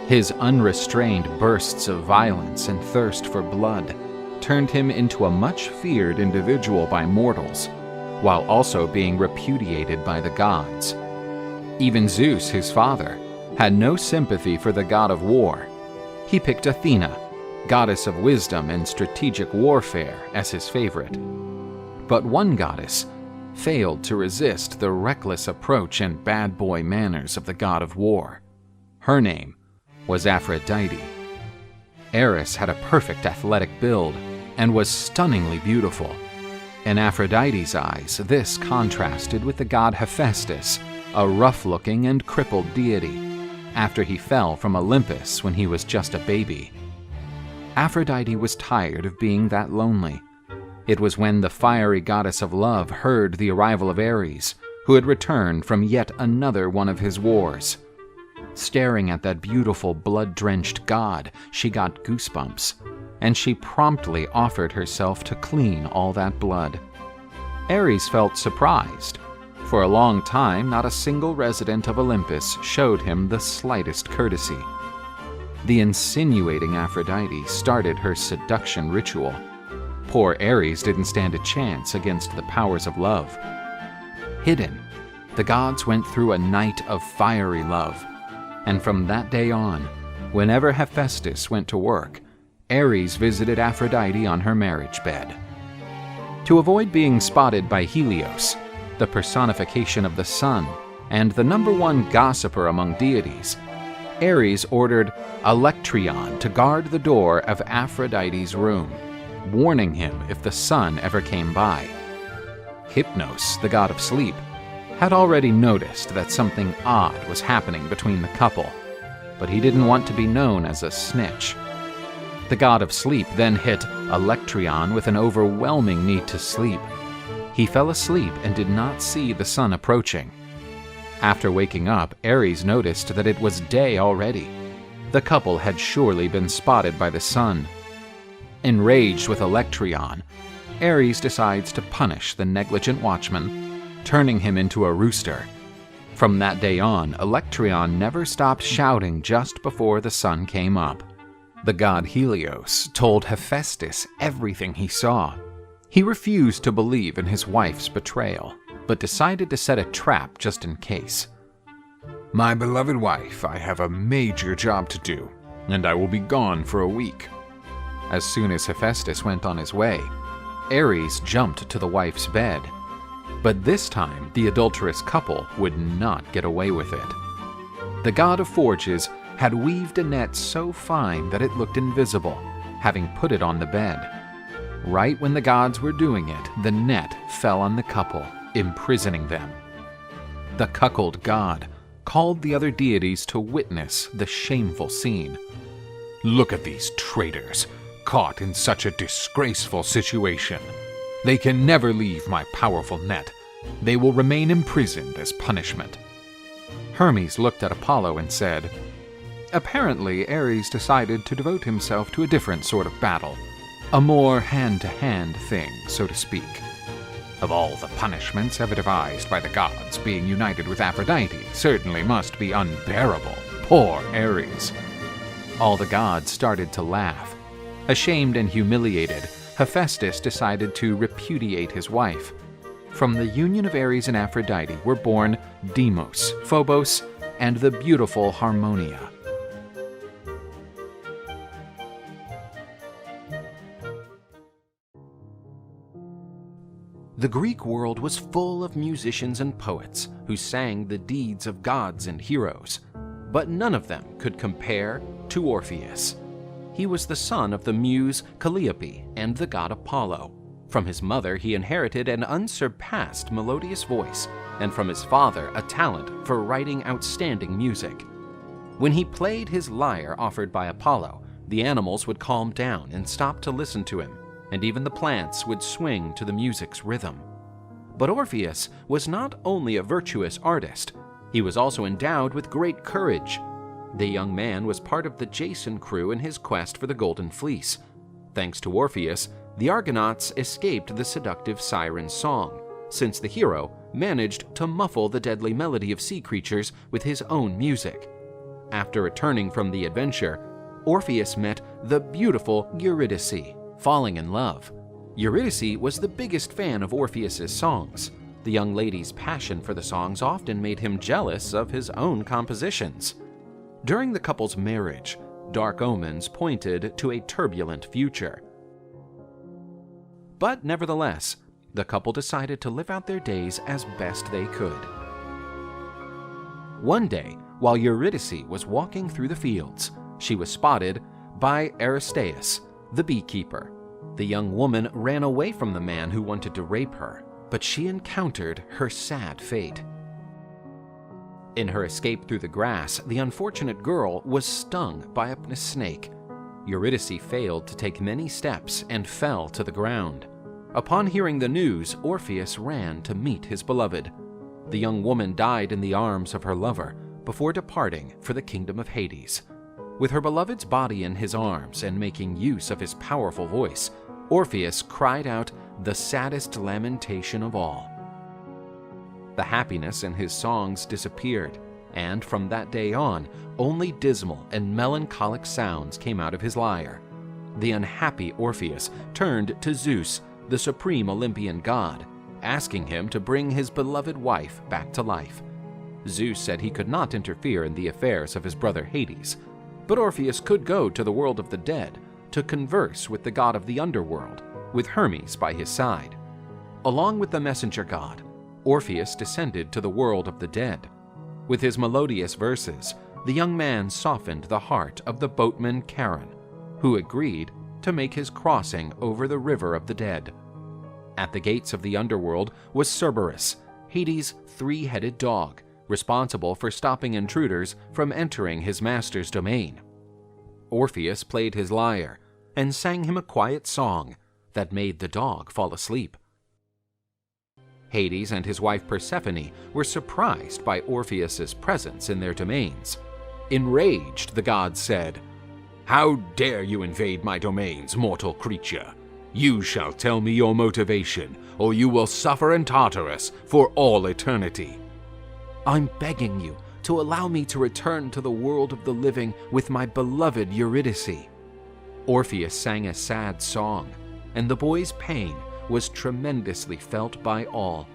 His unrestrained bursts of violence and thirst for blood turned him into a much feared individual by mortals, while also being repudiated by the gods. Even Zeus, his father, had no sympathy for the god of war. He picked Athena, goddess of wisdom and strategic warfare, as his favorite. But one goddess failed to resist the reckless approach and bad boy manners of the god of war. Her name was Aphrodite. Ares had a perfect athletic build and was stunningly beautiful. In Aphrodite's eyes, this contrasted with the god Hephaestus, a rough-looking and crippled deity, after he fell from Olympus when he was just a baby. Aphrodite was tired of being that lonely. It was when the fiery goddess of love heard the arrival of Ares, who had returned from yet another one of his wars. Staring at that beautiful blood-drenched god, she got goosebumps, and she promptly offered herself to clean all that blood. Ares felt surprised. For a long time, not a single resident of Olympus showed him the slightest courtesy. The insinuating Aphrodite started her seduction ritual. Poor Ares didn't stand a chance against the powers of love. Hidden, the gods went through a night of fiery love, and from that day on, whenever Hephaestus went to work, Ares visited Aphrodite on her marriage bed. To avoid being spotted by Helios, the personification of the sun and the #1 gossiper among deities, Ares ordered Alectryon to guard the door of Aphrodite's room, warning him if the sun ever came by. Hypnos, the god of sleep, had already noticed that something odd was happening between the couple, but he didn't want to be known as a snitch. The god of sleep then hit Alectryon with an overwhelming need to sleep. He fell asleep and did not see the sun approaching. After waking up, Ares noticed that it was day already. The couple had surely been spotted by the sun. Enraged with Alectryon, Ares decides to punish the negligent watchman, turning him into a rooster. From that day on, Alectryon never stopped shouting just before the sun came up. The god Helios told Hephaestus everything he saw. He refused to believe in his wife's betrayal, but decided to set a trap just in case. "My beloved wife, I have a major job to do, and I will be gone for a week." As soon as Hephaestus went on his way, Ares jumped to the wife's bed. But this time, the adulterous couple would not get away with it. The god of forges had weaved a net so fine that it looked invisible, having put it on the bed. Right when the gods were doing it, the net fell on the couple, imprisoning them. The cuckold god called the other deities to witness the shameful scene. "Look at these traitors, caught in such a disgraceful situation. They can never leave my powerful net. They will remain imprisoned as punishment." Hermes looked at Apollo and said, "Apparently, Ares decided to devote himself to a different sort of battle, a more hand-to-hand thing, so to speak. Of all the punishments ever devised by the gods, being united with Aphrodite certainly must be unbearable. Poor Ares." All the gods started to laugh. Ashamed and humiliated, Hephaestus decided to repudiate his wife. From the union of Ares and Aphrodite were born Deimos, Phobos, and the beautiful Harmonia. The Greek world was full of musicians and poets who sang the deeds of gods and heroes, but none of them could compare to Orpheus. He was the son of the muse Calliope and the god Apollo. From his mother, he inherited an unsurpassed melodious voice, and from his father, a talent for writing outstanding music. When he played his lyre offered by Apollo, the animals would calm down and stop to listen to him, and even the plants would swing to the music's rhythm. But Orpheus was not only a virtuous artist, he was also endowed with great courage. The young man was part of the Jason crew in his quest for the Golden Fleece. Thanks to Orpheus, the Argonauts escaped the seductive siren song, since the hero managed to muffle the deadly melody of sea creatures with his own music. After returning from the adventure, Orpheus met the beautiful Eurydice, falling in love. Eurydice was the biggest fan of Orpheus's songs. The young lady's passion for the songs often made him jealous of his own compositions. During the couple's marriage, dark omens pointed to a turbulent future. But nevertheless, the couple decided to live out their days as best they could. One day, while Eurydice was walking through the fields, she was spotted by Aristaeus, the beekeeper. The young woman ran away from the man who wanted to rape her, but she encountered her sad fate. In her escape through the grass, the unfortunate girl was stung by a snake. Eurydice failed to take many steps and fell to the ground. Upon hearing the news, Orpheus ran to meet his beloved. The young woman died in the arms of her lover before departing for the kingdom of Hades. With her beloved's body in his arms and making use of his powerful voice, Orpheus cried out the saddest lamentation of all. The happiness in his songs disappeared, and from that day on, only dismal and melancholic sounds came out of his lyre. The unhappy Orpheus turned to Zeus, the supreme Olympian god, asking him to bring his beloved wife back to life. Zeus said he could not interfere in the affairs of his brother Hades, but Orpheus could go to the world of the dead to converse with the god of the underworld, with Hermes by his side. Along with the messenger god, Orpheus descended to the world of the dead. With his melodious verses, the young man softened the heart of the boatman Charon, who agreed to make his crossing over the river of the dead. At the gates of the underworld was Cerberus, Hades' three-headed dog, responsible for stopping intruders from entering his master's domain. Orpheus played his lyre and sang him a quiet song that made the dog fall asleep. Hades and his wife Persephone were surprised by Orpheus's presence in their domains. Enraged, the gods said, "How dare you invade my domains, mortal creature? You shall tell me your motivation, or you will suffer in Tartarus for all eternity." "I'm begging you to allow me to return to the world of the living with my beloved Eurydice." Orpheus sang a sad song, and the boy's pain was tremendously felt by all.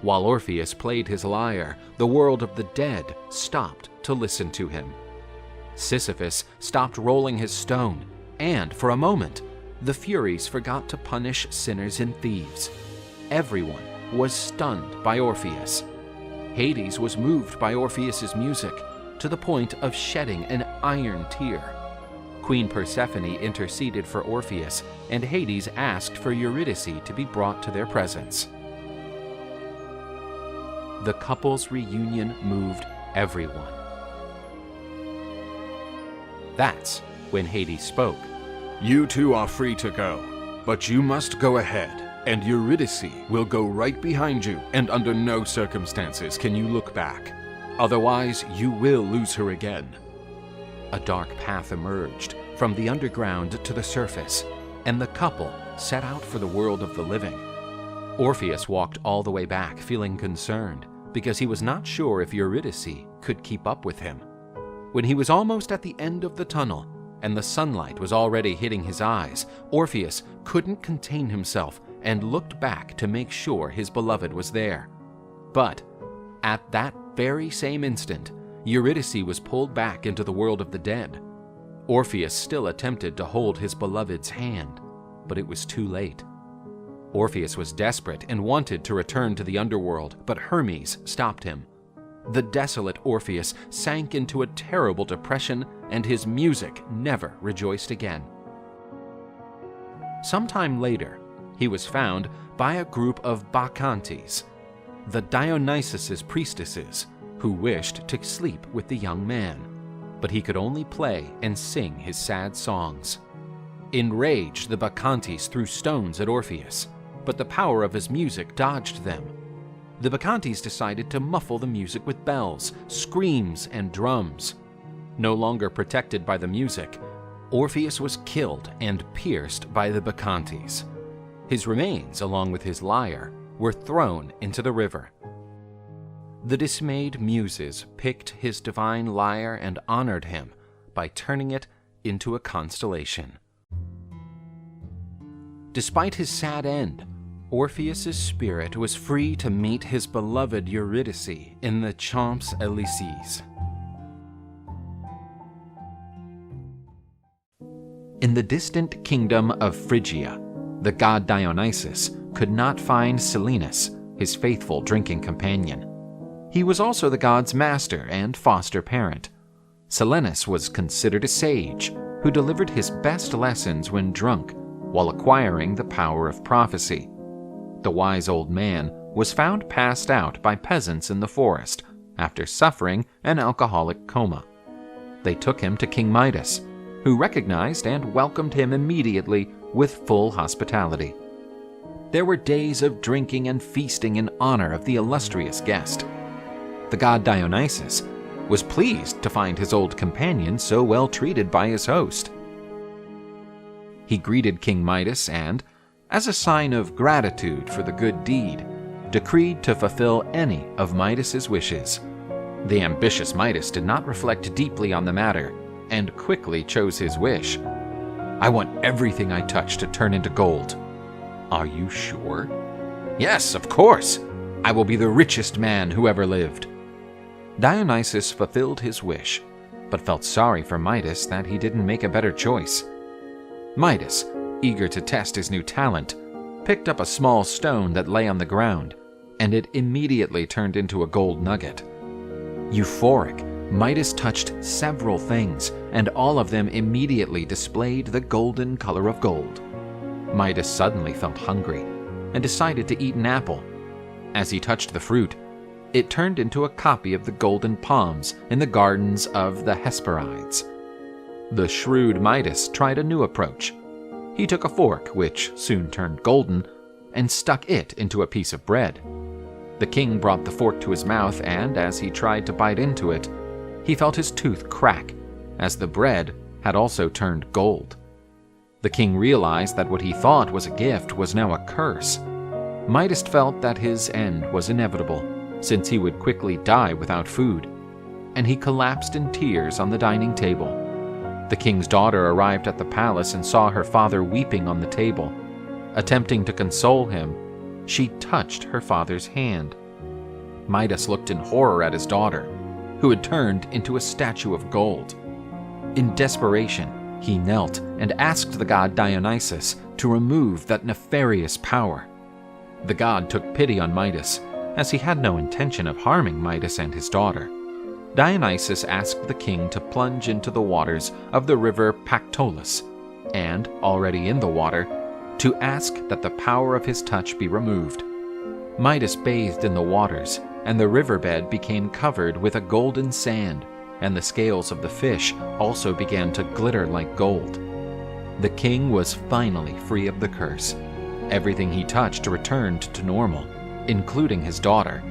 While Orpheus played his lyre, the world of the dead stopped to listen to him. Sisyphus stopped rolling his stone, and for a moment, the Furies forgot to punish sinners and thieves. Everyone was stunned by Orpheus. Hades was moved by Orpheus's music to the point of shedding an iron tear. Queen Persephone interceded for Orpheus, and Hades asked for Eurydice to be brought to their presence. The couple's reunion moved everyone. That's when Hades spoke. "You two are free to go, but you must go ahead, and Eurydice will go right behind you, and under no circumstances can you look back. Otherwise, you will lose her again." A dark path emerged from the underground to the surface, and the couple set out for the world of the living. Orpheus walked all the way back feeling concerned, because he was not sure if Eurydice could keep up with him. When he was almost at the end of the tunnel, and the sunlight was already hitting his eyes, Orpheus couldn't contain himself and looked back to make sure his beloved was there. But at that very same instant, Eurydice was pulled back into the world of the dead. Orpheus still attempted to hold his beloved's hand, but it was too late. Orpheus was desperate and wanted to return to the underworld, but Hermes stopped him. The desolate Orpheus sank into a terrible depression, and his music never rejoiced again. Sometime later, he was found by a group of Bacchantes, the Dionysus's priestesses, who wished to sleep with the young man. but he could only play and sing his sad songs. Enraged, the Bacchantes threw stones at Orpheus, but the power of his music dodged them. The Bacchantes decided to muffle the music with bells, screams, and drums. No longer protected by the music, Orpheus was killed and pierced by the Bacchantes. His remains, along with his lyre, were thrown into the river. The dismayed Muses picked his divine lyre and honored him by turning it into a constellation. Despite his sad end, Orpheus's spirit was free to meet his beloved Eurydice in the Champs-Élysées. In the distant kingdom of Phrygia, the god Dionysus could not find Silenus, his faithful drinking companion. He was also the god's master and foster parent. Silenus was considered a sage who delivered his best lessons when drunk while acquiring the power of prophecy. The wise old man was found passed out by peasants in the forest after suffering an alcoholic coma. They took him to King Midas, who recognized and welcomed him immediately with full hospitality. There were days of drinking and feasting in honor of the illustrious guest. The god Dionysus was pleased to find his old companion so well treated by his host. He greeted King Midas and, as a sign of gratitude for the good deed, decreed to fulfill any of Midas's wishes. The ambitious Midas did not reflect deeply on the matter and quickly chose his wish. "I want everything I touch to turn into gold." "Are you sure?" "Yes, of course. I will be the richest man who ever lived." Dionysus fulfilled his wish, but felt sorry for Midas that he didn't make a better choice. Midas, eager to test his new talent, picked up a small stone that lay on the ground, and it immediately turned into a gold nugget. Euphoric, Midas touched several things, and all of them immediately displayed the golden color of gold. Midas suddenly felt hungry and decided to eat an apple. As he touched the fruit, it turned into a copy of the golden palms in the gardens of the Hesperides. The shrewd Midas tried a new approach. He took a fork, which soon turned golden, and stuck it into a piece of bread. The king brought the fork to his mouth, and as he tried to bite into it, he felt his tooth crack, as the bread had also turned gold. The king realized that what he thought was a gift was now a curse. Midas felt that his end was inevitable, since he would quickly die without food, and he collapsed in tears on the dining table. The king's daughter arrived at the palace and saw her father weeping on the table. Attempting to console him, she touched her father's hand. Midas looked in horror at his daughter, who had turned into a statue of gold. In desperation, he knelt and asked the god Dionysus to remove that nefarious power. The god took pity on Midas, as he had no intention of harming Midas and his daughter. Dionysus asked the king to plunge into the waters of the river Pactolus, and, already in the water, to ask that the power of his touch be removed. Midas bathed in the waters, and the riverbed became covered with a golden sand, and the scales of the fish also began to glitter like gold. The king was finally free of the curse. Everything he touched returned to normal, including his daughter.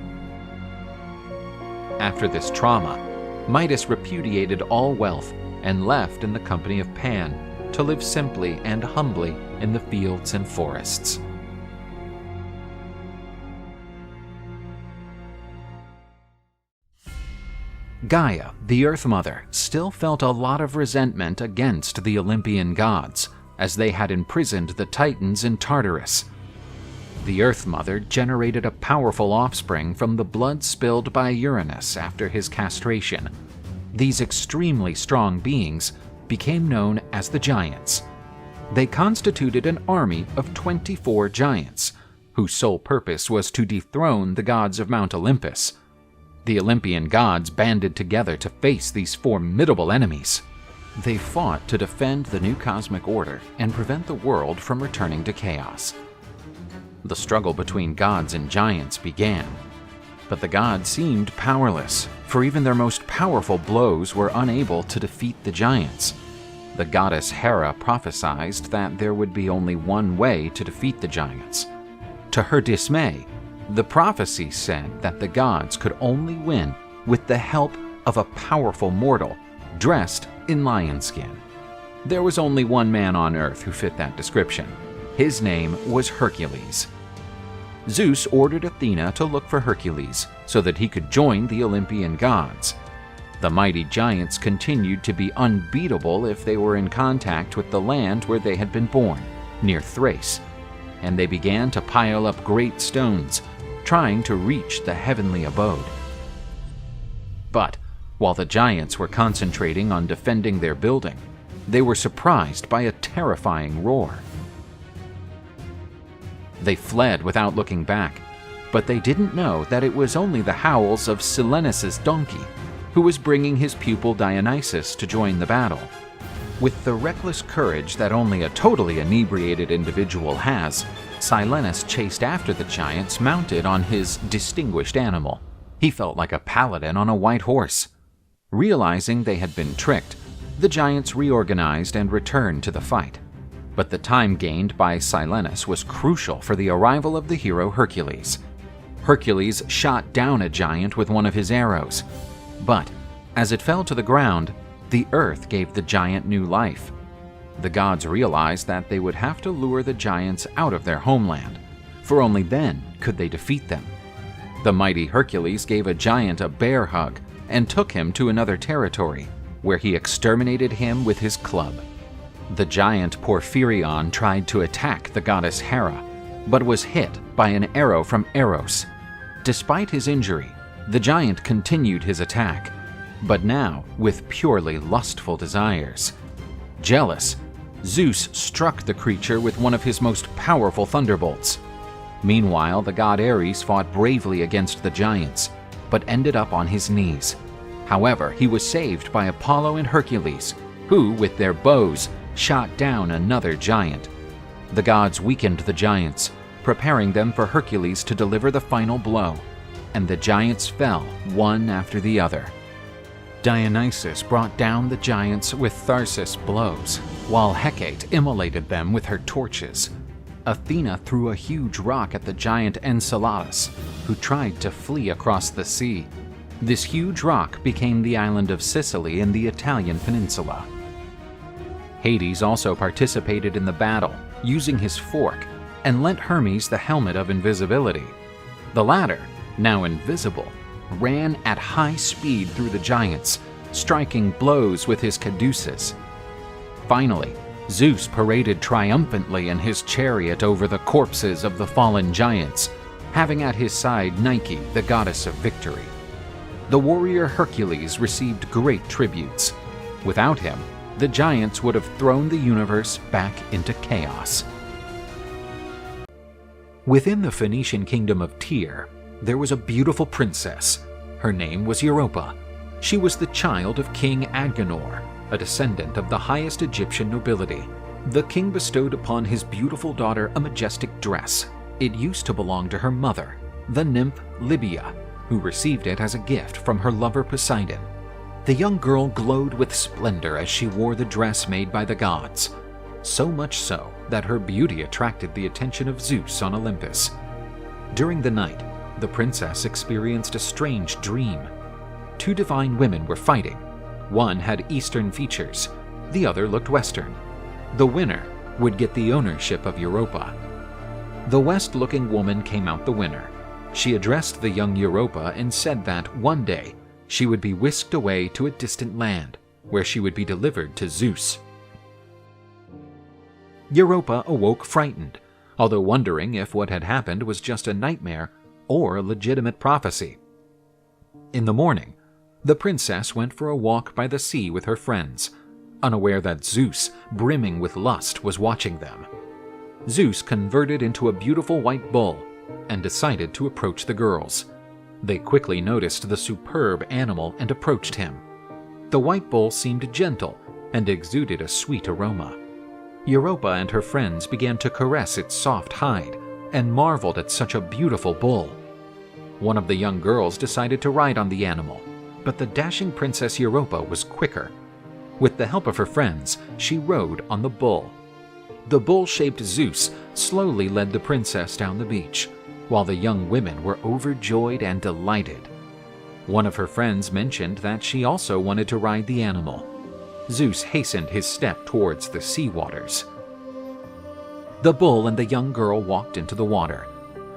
After this trauma, Midas repudiated all wealth and left in the company of Pan to live simply and humbly in the fields and forests. Gaia, the Earth Mother, still felt a lot of resentment against the Olympian gods, as they had imprisoned the Titans in Tartarus. The Earth Mother generated a powerful offspring from the blood spilled by Uranus after his castration. These extremely strong beings became known as the Giants. They constituted an army of 24 giants, whose sole purpose was to dethrone the gods of Mount Olympus. The Olympian gods banded together to face these formidable enemies. They fought to defend the new cosmic order and prevent the world from returning to chaos. The struggle between gods and giants began, But the gods seemed powerless, for even their most powerful blows were unable to defeat the giants. The goddess Hera prophesied that there would be only one way to defeat the giants. To her dismay, the prophecy said that the gods could only win with the help of a powerful mortal dressed in lion skin. There was only one man on earth who fit that description. His name was Hercules. Zeus ordered Athena to look for Hercules so that he could join the Olympian gods. The mighty giants continued to be unbeatable if they were in contact with the land where they had been born, near Thrace, and they began to pile up great stones, trying to reach the heavenly abode. But while the giants were concentrating on defending their building, they were surprised by a terrifying roar. They fled without looking back, but they didn't know that it was only the howls of Silenus's donkey, who was bringing his pupil Dionysus to join the battle. With the reckless courage that only a totally inebriated individual has, Silenus chased after the giants mounted on his distinguished animal. He felt like a paladin on a white horse. Realizing they had been tricked, the giants reorganized and returned to the fight. But the time gained by Silenus was crucial for the arrival of the hero Hercules. Hercules shot down a giant with one of his arrows, but as it fell to the ground, the earth gave the giant new life. The gods realized that they would have to lure the giants out of their homeland, for only then could they defeat them. The mighty Hercules gave a giant a bear hug and took him to another territory, where he exterminated him with his club. The giant Porphyrion tried to attack the goddess Hera, but was hit by an arrow from Eros. Despite his injury, the giant continued his attack, but now with purely lustful desires. Jealous, Zeus struck the creature with one of his most powerful thunderbolts. Meanwhile, the god Ares fought bravely against the giants, but ended up on his knees. However, he was saved by Apollo and Hercules, who, with their bows, shot down another giant. The gods weakened the giants, preparing them for Hercules to deliver the final blow, and the giants fell one after the other. Dionysus brought down the giants with Tharsis blows, while Hecate immolated them with her torches. Athena threw a huge rock at the giant Enceladus, who tried to flee across the sea. This huge rock became the island of Sicily in the Italian peninsula. Hades also participated in the battle, using his fork, and lent Hermes the helmet of invisibility. The latter, now invisible, ran at high speed through the giants, striking blows with his caduceus. Finally, Zeus paraded triumphantly in his chariot over the corpses of the fallen giants, having at his side Nike, the goddess of victory. The warrior Hercules received great tributes. Without him, the giants would have thrown the universe back into chaos. Within the Phoenician kingdom of Tyre, there was a beautiful princess. Her name was Europa. She was the child of King Agenor, a descendant of the highest Egyptian nobility. The king bestowed upon his beautiful daughter a majestic dress. It used to belong to her mother, the nymph Libya, who received it as a gift from her lover Poseidon. The young girl glowed with splendor as she wore the dress made by the gods, so much so that her beauty attracted the attention of Zeus on Olympus. During the night, the princess experienced a strange dream. Two divine women were fighting. One had Eastern features, the other looked Western. The winner would get the ownership of Europa. The West-looking woman came out the winner. She addressed the young Europa and said that one day she would be whisked away to a distant land, where she would be delivered to Zeus. Europa awoke frightened, although wondering if what had happened was just a nightmare or a legitimate prophecy. In the morning, the princess went for a walk by the sea with her friends, unaware that Zeus, brimming with lust, was watching them. Zeus converted into a beautiful white bull and decided to approach the girls. They quickly noticed the superb animal and approached him. The white bull seemed gentle and exuded a sweet aroma. Europa and her friends began to caress its soft hide and marveled at such a beautiful bull. One of the young girls decided to ride on the animal, but the dashing Princess Europa was quicker. With the help of her friends, she rode on the bull. The bull-shaped Zeus slowly led the princess down the beach, while the young women were overjoyed and delighted. One of her friends mentioned that she also wanted to ride the animal. Zeus hastened his step towards the sea waters. The bull and the young girl walked into the water.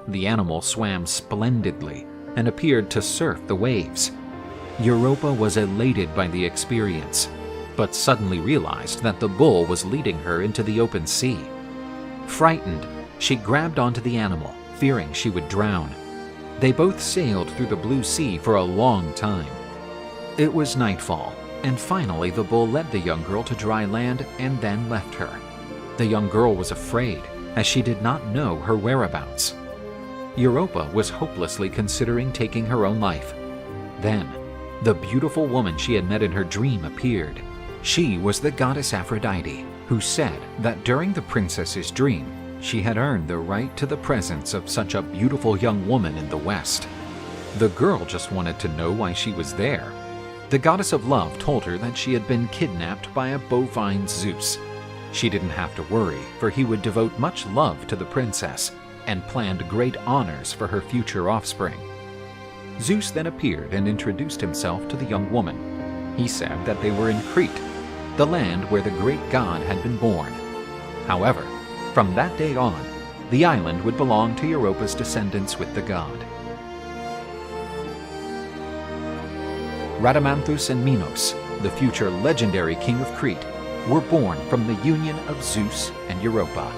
The animal swam splendidly and appeared to surf the waves. Europa was elated by the experience, but suddenly realized that the bull was leading her into the open sea. Frightened, she grabbed onto the animal, fearing she would drown. They both sailed through the blue sea for a long time. It was nightfall, and finally the bull led the young girl to dry land and then left her. The young girl was afraid, as she did not know her whereabouts. Europa was hopelessly considering taking her own life. Then, the beautiful woman she had met in her dream appeared. She was the goddess Aphrodite, who said that during the princess's dream, she had earned the right to the presence of such a beautiful young woman in the West. The girl just wanted to know why she was there. The goddess of love told her that she had been kidnapped by a bovine Zeus. She didn't have to worry, for he would devote much love to the princess and planned great honors for her future offspring. Zeus then appeared and introduced himself to the young woman. He said that they were in Crete, the land where the great god had been born. However, from that day on, the island would belong to Europa's descendants with the god. Rhadamanthus and Minos, the future legendary king of Crete, were born from the union of Zeus and Europa.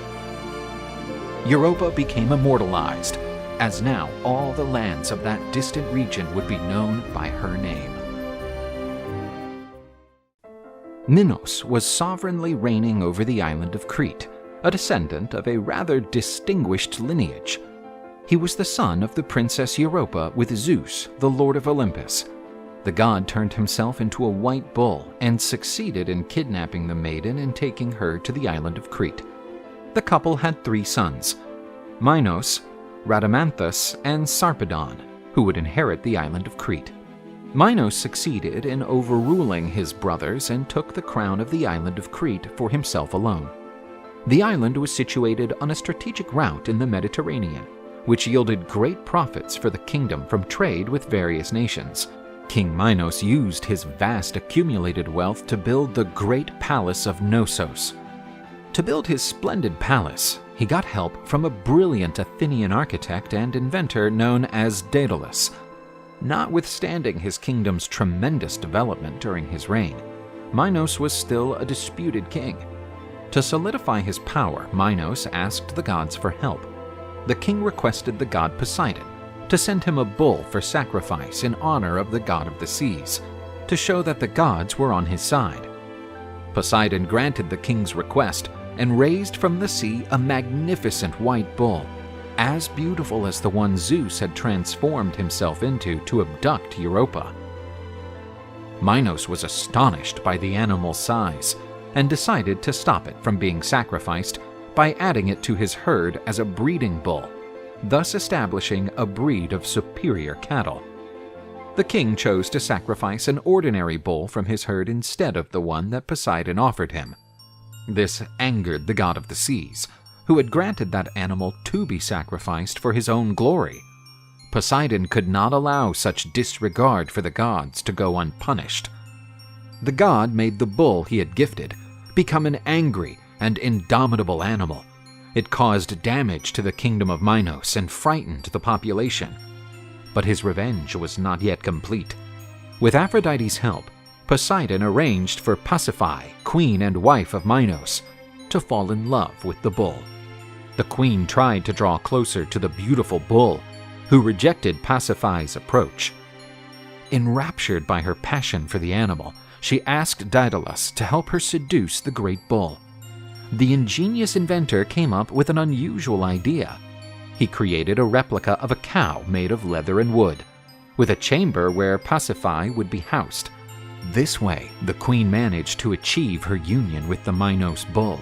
Europa became immortalized, as now all the lands of that distant region would be known by her name. Minos was sovereignly reigning over the island of Crete, a descendant of a rather distinguished lineage. He was the son of the princess Europa with Zeus, the lord of Olympus. The god turned himself into a white bull and succeeded in kidnapping the maiden and taking her to the island of Crete. The couple had 3 sons, Minos, Rhadamanthus, and Sarpedon, who would inherit the island of Crete. Minos succeeded in overruling his brothers and took the crown of the island of Crete for himself alone. The island was situated on a strategic route in the Mediterranean, which yielded great profits for the kingdom from trade with various nations. King Minos used his vast accumulated wealth to build the great palace of Knossos. To build his splendid palace, he got help from a brilliant Athenian architect and inventor known as Tantalus. Notwithstanding his kingdom's tremendous development during his reign, Minos was still a disputed king. To solidify his power, Minos asked the gods for help. The king requested the god Poseidon to send him a bull for sacrifice in honor of the god of the seas, to show that the gods were on his side. Poseidon granted the king's request and raised from the sea a magnificent white bull, as beautiful as the one Zeus had transformed himself into to abduct Europa. Minos was astonished by the animal's size and decided to stop it from being sacrificed by adding it to his herd as a breeding bull, thus establishing a breed of superior cattle. The king chose to sacrifice an ordinary bull from his herd instead of the one that Poseidon offered him. This angered the god of the seas, who had granted that animal to be sacrificed for his own glory. Poseidon could not allow such disregard for the gods to go unpunished. The god made the bull he had gifted become an angry and indomitable animal. It caused damage to the kingdom of Minos and frightened the population. But his revenge was not yet complete. With Aphrodite's help, Poseidon arranged for Pasiphae, queen and wife of Minos, to fall in love with the bull. The queen tried to draw closer to the beautiful bull, who rejected Pasiphae's approach. Enraptured by her passion for the animal, she asked Daedalus to help her seduce the great bull. The ingenious inventor came up with an unusual idea. He created a replica of a cow made of leather and wood, with a chamber where Pasiphae would be housed. This way, the queen managed to achieve her union with the Minos bull.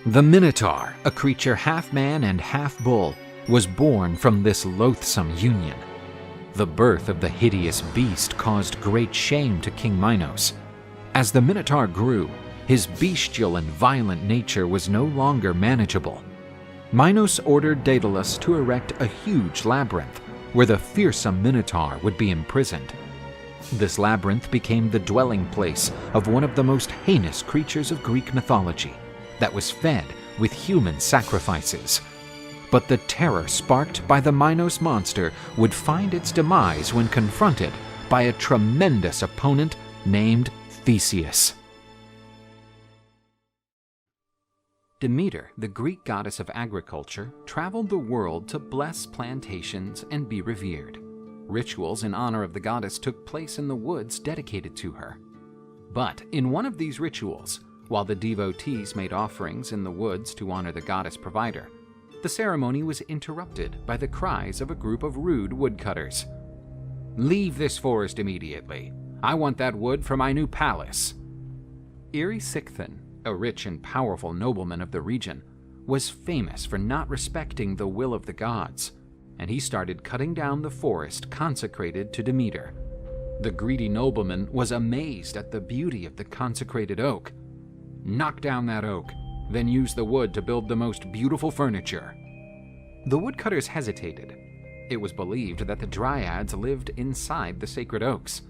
The Minotaur, a creature half man and half bull, was born from this loathsome union. The birth of the hideous beast caused great shame to King Minos. As the Minotaur grew, his bestial and violent nature was no longer manageable. Minos ordered Daedalus to erect a huge labyrinth where the fearsome Minotaur would be imprisoned. This labyrinth became the dwelling place of one of the most heinous creatures of Greek mythology that was fed with human sacrifices. But the terror sparked by the Minos monster would find its demise when confronted by a tremendous opponent named Theseus. Demeter, the Greek goddess of agriculture, traveled the world to bless plantations and be revered. Rituals in honor of the goddess took place in the woods dedicated to her. But in one of these rituals, while the devotees made offerings in the woods to honor the goddess provider, the ceremony was interrupted by the cries of a group of rude woodcutters. "Leave this forest immediately. I want that wood for my new palace." Erysichthon, a rich and powerful nobleman of the region, was famous for not respecting the will of the gods, and he started cutting down the forest consecrated to Demeter. The greedy nobleman was amazed at the beauty of the consecrated oak. "Knock down that oak, then use the wood to build the most beautiful furniture." The woodcutters hesitated. It was believed that the dryads lived inside the sacred oaks.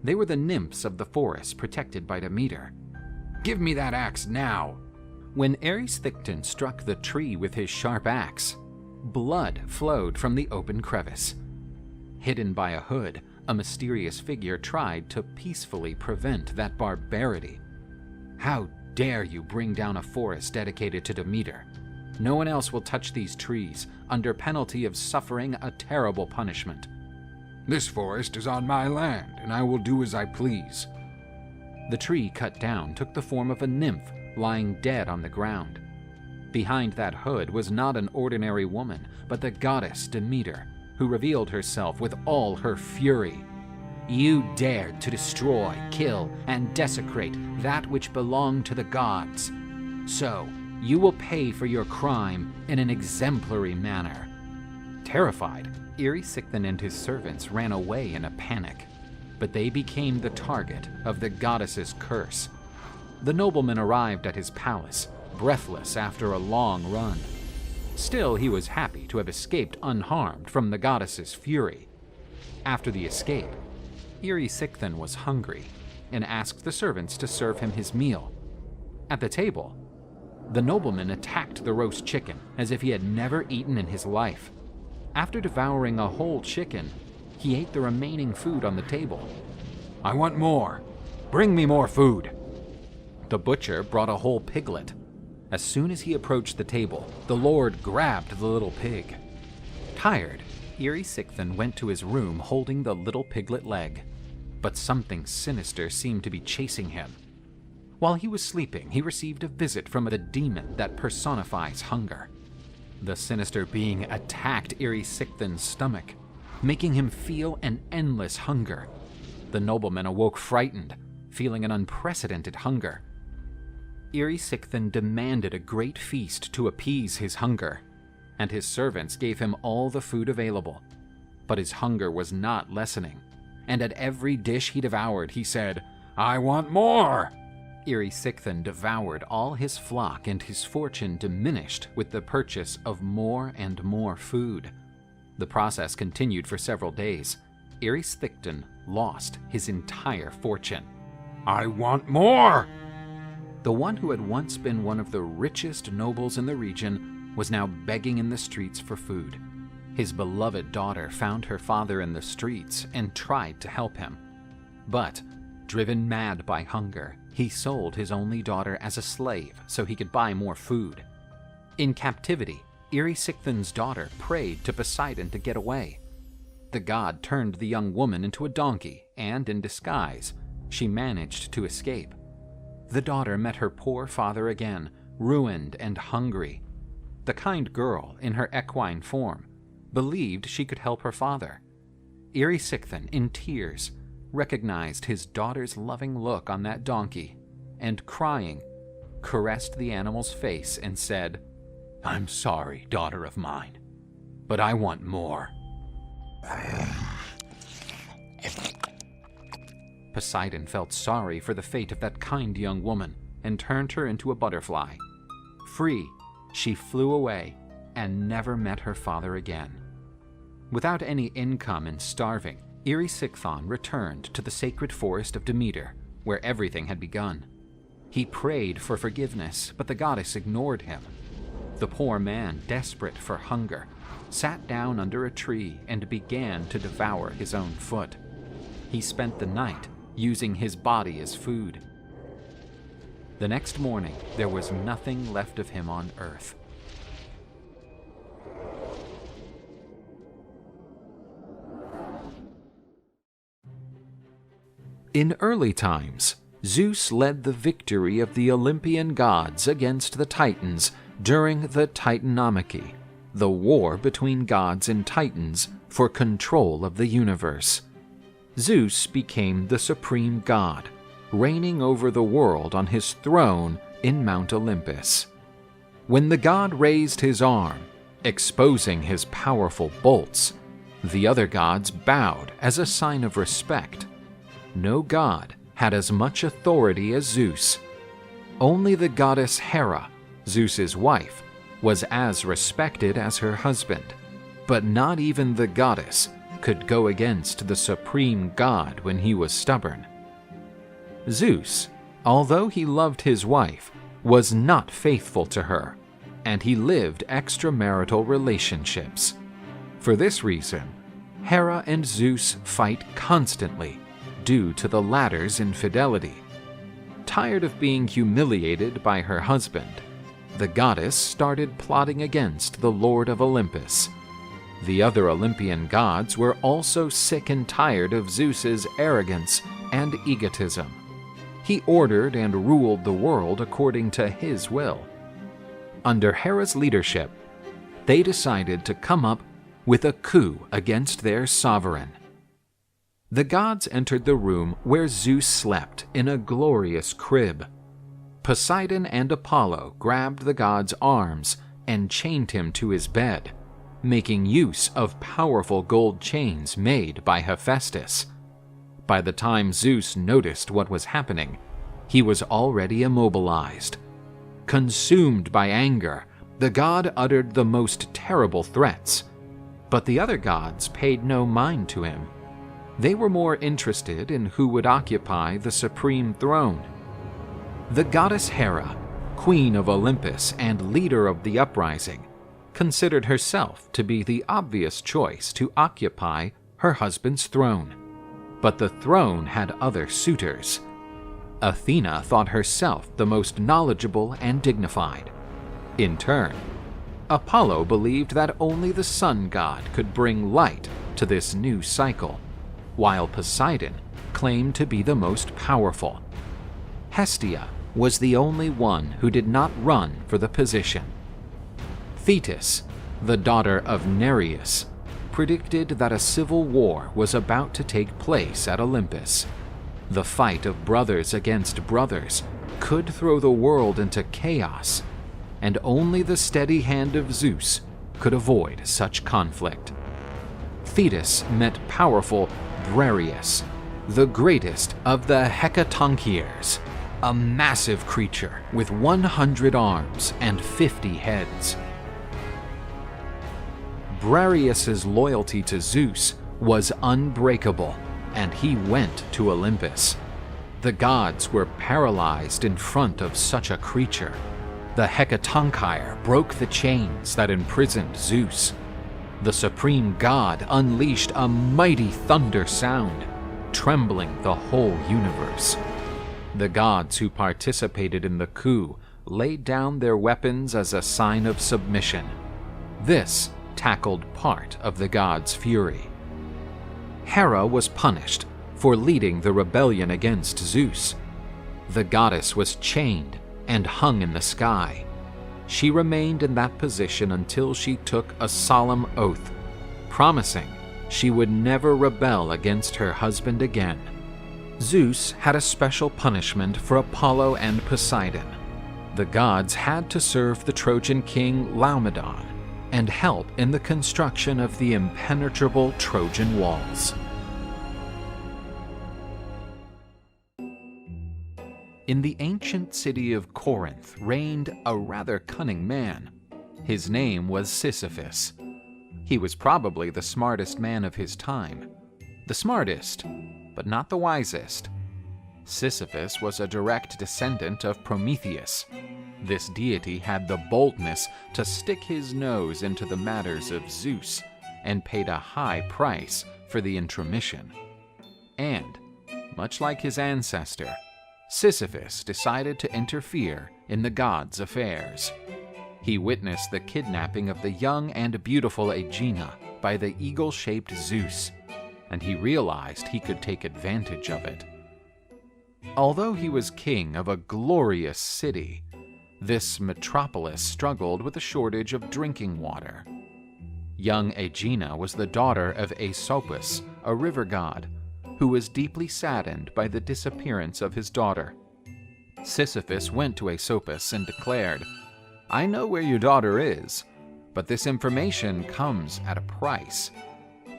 They were the nymphs of the forest protected by Demeter. "Give me that axe now!" When Erysichthon struck the tree with his sharp axe, blood flowed from the open crevice. Hidden by a hood, a mysterious figure tried to peacefully prevent that barbarity. "How dare you bring down a forest dedicated to Demeter? No one else will touch these trees, under penalty of suffering a terrible punishment." "This forest is on my land, and I will do as I please." The tree cut down took the form of a nymph lying dead on the ground. Behind that hood was not an ordinary woman, but the goddess Demeter, who revealed herself with all her fury. "You dared to destroy, kill, and desecrate that which belonged to the gods. So, you will pay for your crime in an exemplary manner." Terrified, Erysichthon and his servants ran away in a panic, but they became the target of the goddess's curse. The nobleman arrived at his palace, breathless after a long run. Still, he was happy to have escaped unharmed from the goddess's fury. After the escape, Erysichthon was hungry and asked the servants to serve him his meal. At the table, the nobleman attacked the roast chicken as if he had never eaten in his life. After devouring a whole chicken, he ate the remaining food on the table. "I want more. Bring me more food." The butcher brought a whole piglet. As soon as he approached the table, the lord grabbed the little pig. Tired, Erysichthon went to his room holding the little piglet leg, but something sinister seemed to be chasing him. While he was sleeping, he received a visit from the demon that personifies hunger. The sinister being attacked Erysichthon's stomach, making him feel an endless hunger. The nobleman awoke frightened, feeling an unprecedented hunger. Erysichthon demanded a great feast to appease his hunger, and his servants gave him all the food available. But his hunger was not lessening, and at every dish he devoured, he said, "I want more!" Erysichthon devoured all his flock, and his fortune diminished with the purchase of more and more food. The process continued for several days. Erysichthon lost his entire fortune. "I want more!" The one who had once been one of the richest nobles in the region was now begging in the streets for food. His beloved daughter found her father in the streets and tried to help him. But, driven mad by hunger, he sold his only daughter as a slave so he could buy more food. In captivity, Erysichthon's daughter prayed to Poseidon to get away. The god turned the young woman into a donkey, and in disguise, she managed to escape. The daughter met her poor father again, ruined and hungry. The kind girl, in her equine form, believed she could help her father. Erysichthon, in tears, recognized his daughter's loving look on that donkey, and crying, caressed the animal's face and said, "I'm sorry, daughter of mine, but I want more." Poseidon felt sorry for the fate of that kind young woman and turned her into a butterfly. Free, she flew away and never met her father again. Without any income and starving, Erysichthon returned to the sacred forest of Demeter, where everything had begun. He prayed for forgiveness, but the goddess ignored him. The poor man, desperate for hunger, sat down under a tree and began to devour his own foot. He spent the night using his body as food. The next morning, there was nothing left of him on earth. In early times, Zeus led the victory of the Olympian gods against the Titans during the Titanomachy, the war between gods and Titans for control of the universe. Zeus became the supreme god, reigning over the world on his throne in Mount Olympus. When the god raised his arm, exposing his powerful bolts, the other gods bowed as a sign of respect. No god had as much authority as Zeus. Only the goddess Hera, Zeus's wife, was as respected as her husband, but not even the goddess could go against the supreme god when he was stubborn. Zeus, although he loved his wife, was not faithful to her, and he lived extramarital relationships. For this reason, Hera and Zeus fight constantly due to the latter's infidelity. Tired of being humiliated by her husband, the goddess started plotting against the Lord of Olympus. The other Olympian gods were also sick and tired of Zeus's arrogance and egotism. He ordered and ruled the world according to his will. Under Hera's leadership, they decided to come up with a coup against their sovereign. The gods entered the room where Zeus slept in a glorious crib. Poseidon and Apollo grabbed the god's arms and chained him to his bed, making use of powerful gold chains made by Hephaestus. By the time Zeus noticed what was happening, he was already immobilized. Consumed by anger, the god uttered the most terrible threats, but the other gods paid no mind to him. They were more interested in who would occupy the supreme throne. The goddess Hera, queen of Olympus and leader of the uprising, considered herself to be the obvious choice to occupy her husband's throne. But the throne had other suitors. Athena thought herself the most knowledgeable and dignified. In turn, Apollo believed that only the sun god could bring light to this new cycle, while Poseidon claimed to be the most powerful. Hestia was the only one who did not run for the position. Thetis, the daughter of Nereus, predicted that a civil war was about to take place at Olympus. The fight of brothers against brothers could throw the world into chaos, and only the steady hand of Zeus could avoid such conflict. Thetis met powerful Briareus, the greatest of the Hecatoncheires, a massive creature with 100 arms and 50 heads. Briareus's loyalty to Zeus was unbreakable, and he went to Olympus. The gods were paralyzed in front of such a creature. The Hecatoncheire broke the chains that imprisoned Zeus. The supreme god unleashed a mighty thunder sound, trembling the whole universe. The gods who participated in the coup laid down their weapons as a sign of submission. This tackled part of the gods' fury. Hera was punished for leading the rebellion against Zeus. The goddess was chained and hung in the sky. She remained in that position until she took a solemn oath, promising she would never rebel against her husband again. Zeus had a special punishment for Apollo and Poseidon. The gods had to serve the Trojan king Laomedon and help in the construction of the impenetrable Trojan walls. In the ancient city of Corinth reigned a rather cunning man. His name was Sisyphus. He was probably the smartest man of his time. The smartest, but not the wisest. Sisyphus was a direct descendant of Prometheus. This deity had the boldness to stick his nose into the matters of Zeus and paid a high price for the intromission. And, much like his ancestor, Sisyphus decided to interfere in the gods' affairs. He witnessed the kidnapping of the young and beautiful Aegina by the eagle-shaped Zeus, and he realized he could take advantage of it. Although he was king of a glorious city, this metropolis struggled with a shortage of drinking water. Young Aegina was the daughter of Asopus, a river god, who was deeply saddened by the disappearance of his daughter. Sisyphus went to Asopus and declared, "I know where your daughter is, but this information comes at a price.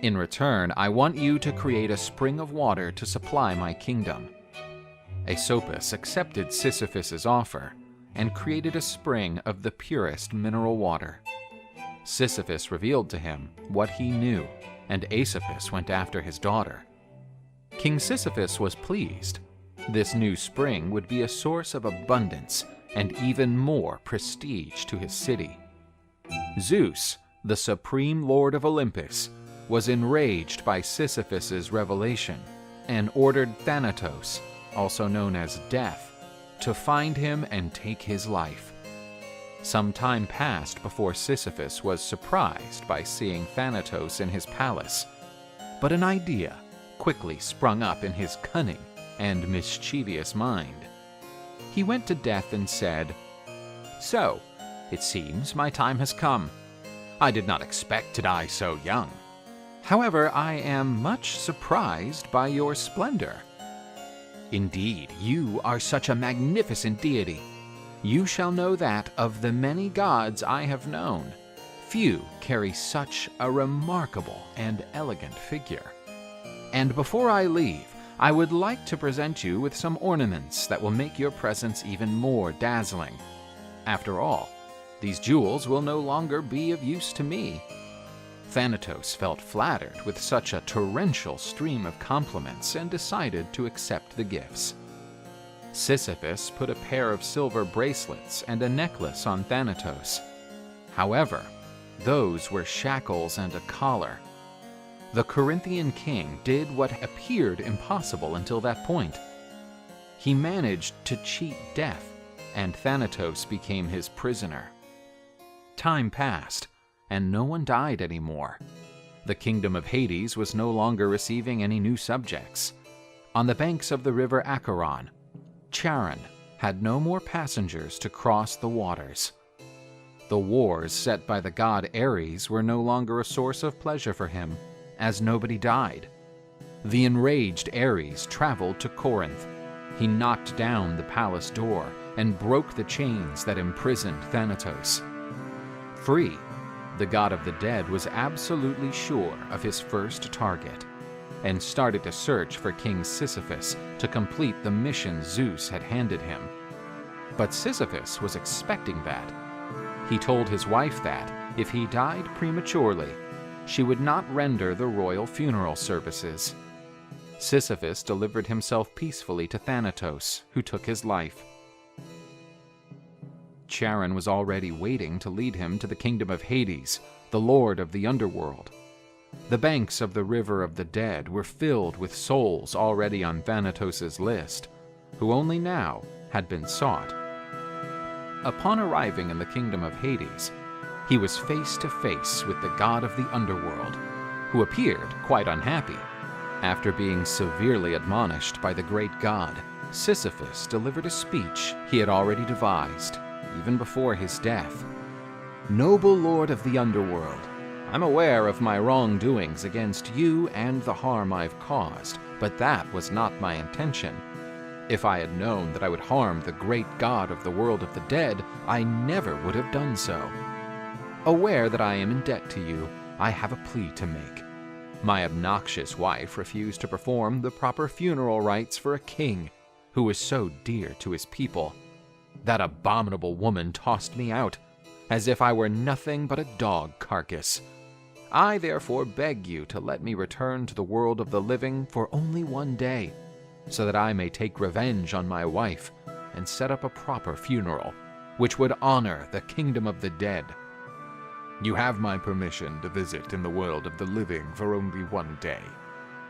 In return, I want you to create a spring of water to supply my kingdom." Asopus accepted Sisyphus's offer and created a spring of the purest mineral water. Sisyphus revealed to him what he knew, and Asopus went after his daughter. King Sisyphus was pleased. This new spring would be a source of abundance and even more prestige to his city. Zeus, the supreme lord of Olympus, was enraged by Sisyphus's revelation and ordered Thanatos, also known as Death, to find him and take his life. Some time passed before Sisyphus was surprised by seeing Thanatos in his palace, but an idea quickly sprung up in his cunning and mischievous mind. He went to Death and said, "So, it seems my time has come. I did not expect to die so young. However, I am much surprised by your splendor. Indeed, you are such a magnificent deity. You shall know that of the many gods I have known, few carry such a remarkable and elegant figure. And before I leave, I would like to present you with some ornaments that will make your presence even more dazzling. After all, these jewels will no longer be of use to me." Thanatos felt flattered with such a torrential stream of compliments and decided to accept the gifts. Sisyphus put a pair of silver bracelets and a necklace on Thanatos. However, those were shackles and a collar. The Corinthian king did what appeared impossible until that point. He managed to cheat Death, and Thanatos became his prisoner. Time passed, and no one died anymore. The kingdom of Hades was no longer receiving any new subjects. On the banks of the river Acheron, Charon had no more passengers to cross the waters. The wars set by the god Ares were no longer a source of pleasure for him, as nobody died. The enraged Ares traveled to Corinth. He knocked down the palace door and broke the chains that imprisoned Thanatos. Free, the god of the dead was absolutely sure of his first target, and started to search for King Sisyphus to complete the mission Zeus had handed him. But Sisyphus was expecting that. He told his wife that, if he died prematurely, she would not render the royal funeral services. Sisyphus delivered himself peacefully to Thanatos, who took his life. Charon was already waiting to lead him to the kingdom of Hades, the lord of the underworld. The banks of the river of the dead were filled with souls already on Thanatos' list, who only now had been sought. Upon arriving in the kingdom of Hades, he was face to face with the god of the underworld, who appeared quite unhappy. After being severely admonished by the great god, Sisyphus delivered a speech he had already devised, even before his death. "Noble lord of the underworld, I'm aware of my wrongdoings against you and the harm I've caused, but that was not my intention. If I had known that I would harm the great god of the world of the dead, I never would have done so. Aware that I am in debt to you, I have a plea to make. My obnoxious wife refused to perform the proper funeral rites for a king, who was so dear to his people. That abominable woman tossed me out, as if I were nothing but a dog carcass. I therefore beg you to let me return to the world of the living for only one day, so that I may take revenge on my wife and set up a proper funeral, which would honor the kingdom of the dead. You have my permission to visit in the world of the living for only one day.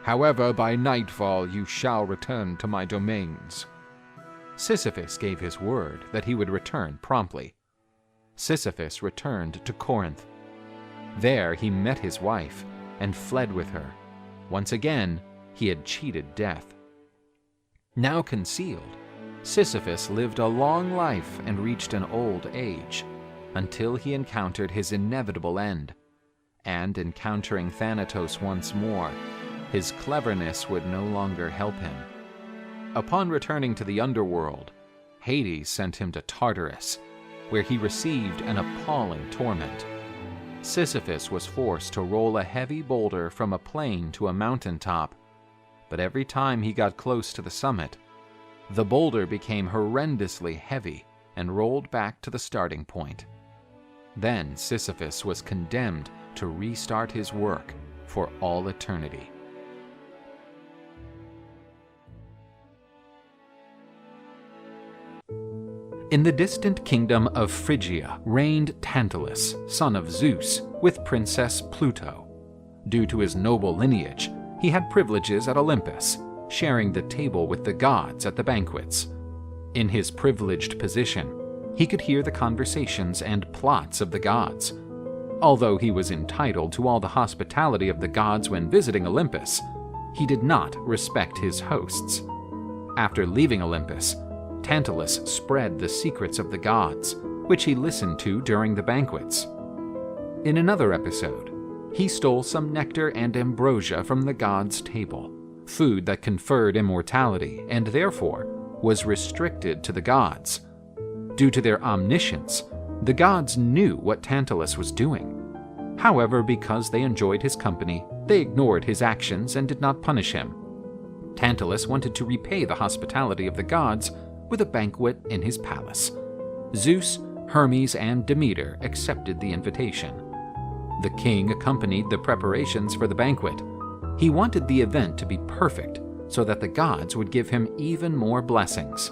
However, by nightfall you shall return to my domains." Sisyphus gave his word that he would return promptly. Sisyphus returned to Corinth. There he met his wife and fled with her. Once again, he had cheated death. Now concealed, Sisyphus lived a long life and reached an old age, until he encountered his inevitable end. And encountering Thanatos once more, his cleverness would no longer help him. Upon returning to the underworld, Hades sent him to Tartarus, where he received an appalling torment. Sisyphus was forced to roll a heavy boulder from a plain to a mountaintop, but every time he got close to the summit, the boulder became horrendously heavy and rolled back to the starting point. Then Sisyphus was condemned to restart his work for all eternity. In the distant kingdom of Phrygia reigned Tantalus, son of Zeus, with Princess Pluto. Due to his noble lineage, he had privileges at Olympus, sharing the table with the gods at the banquets. In his privileged position, he could hear the conversations and plots of the gods. Although he was entitled to all the hospitality of the gods when visiting Olympus, he did not respect his hosts. After leaving Olympus, Tantalus spread the secrets of the gods, which he listened to during the banquets. In another episode, he stole some nectar and ambrosia from the gods' table, food that conferred immortality and therefore was restricted to the gods. Due to their omniscience, the gods knew what Tantalus was doing. However, because they enjoyed his company, they ignored his actions and did not punish him. Tantalus wanted to repay the hospitality of the gods with a banquet in his palace. Zeus, Hermes, and Demeter accepted the invitation. The king accompanied the preparations for the banquet. He wanted the event to be perfect so that the gods would give him even more blessings.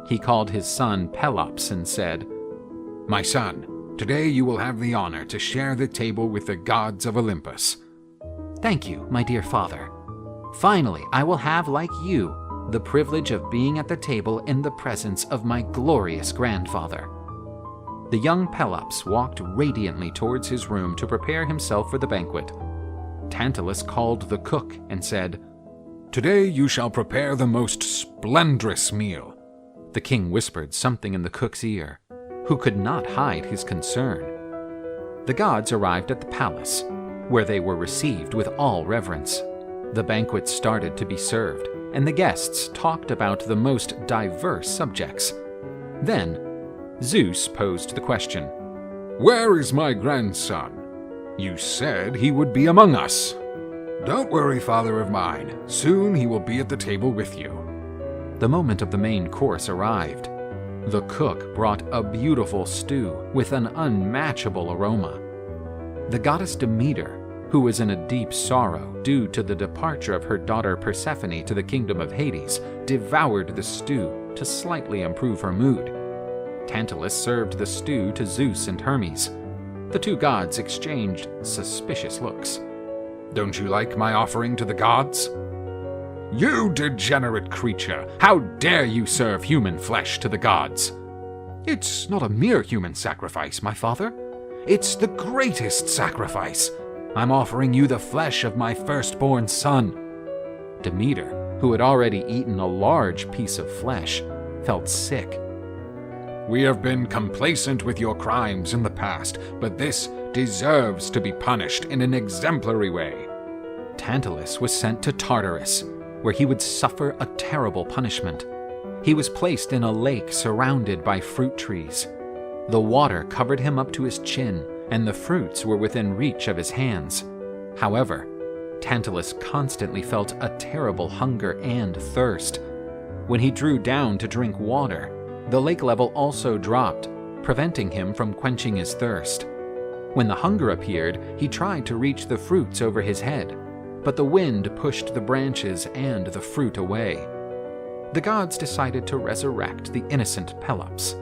He called his son Pelops and said, "My son, today you will have the honor to share the table with the gods of Olympus." "Thank you, my dear father. Finally, I will have, like you, the privilege of being at the table in the presence of my glorious grandfather." The young Pelops walked radiantly towards his room to prepare himself for the banquet. Tantalus called the cook and said, "Today you shall prepare the most splendrous meal." The king whispered something in the cook's ear, who could not hide his concern. The gods arrived at the palace, where they were received with all reverence. The banquet started to be served, and the guests talked about the most diverse subjects. Then, Zeus posed the question, "Where is my grandson? You said he would be among us." "Don't worry, father of mine. Soon he will be at the table with you." The moment of the main course arrived. The cook brought a beautiful stew with an unmatchable aroma. The goddess Demeter, who was in a deep sorrow due to the departure of her daughter Persephone to the kingdom of Hades, devoured the stew to slightly improve her mood. Tantalus served the stew to Zeus and Hermes. The two gods exchanged suspicious looks. "Don't you like my offering to the gods?" "You degenerate creature! How dare you serve human flesh to the gods?" "It's not a mere human sacrifice, my father. It's the greatest sacrifice. I'm offering you the flesh of my firstborn son." Demeter, who had already eaten a large piece of flesh, felt sick. "We have been complacent with your crimes in the past, but this deserves to be punished in an exemplary way." Tantalus was sent to Tartarus, where he would suffer a terrible punishment. He was placed in a lake surrounded by fruit trees. The water covered him up to his chin, and the fruits were within reach of his hands. However, Tantalus constantly felt a terrible hunger and thirst. When he drew down to drink water, the lake level also dropped, preventing him from quenching his thirst. When the hunger appeared, he tried to reach the fruits over his head, but the wind pushed the branches and the fruit away. The gods decided to resurrect the innocent Pelops.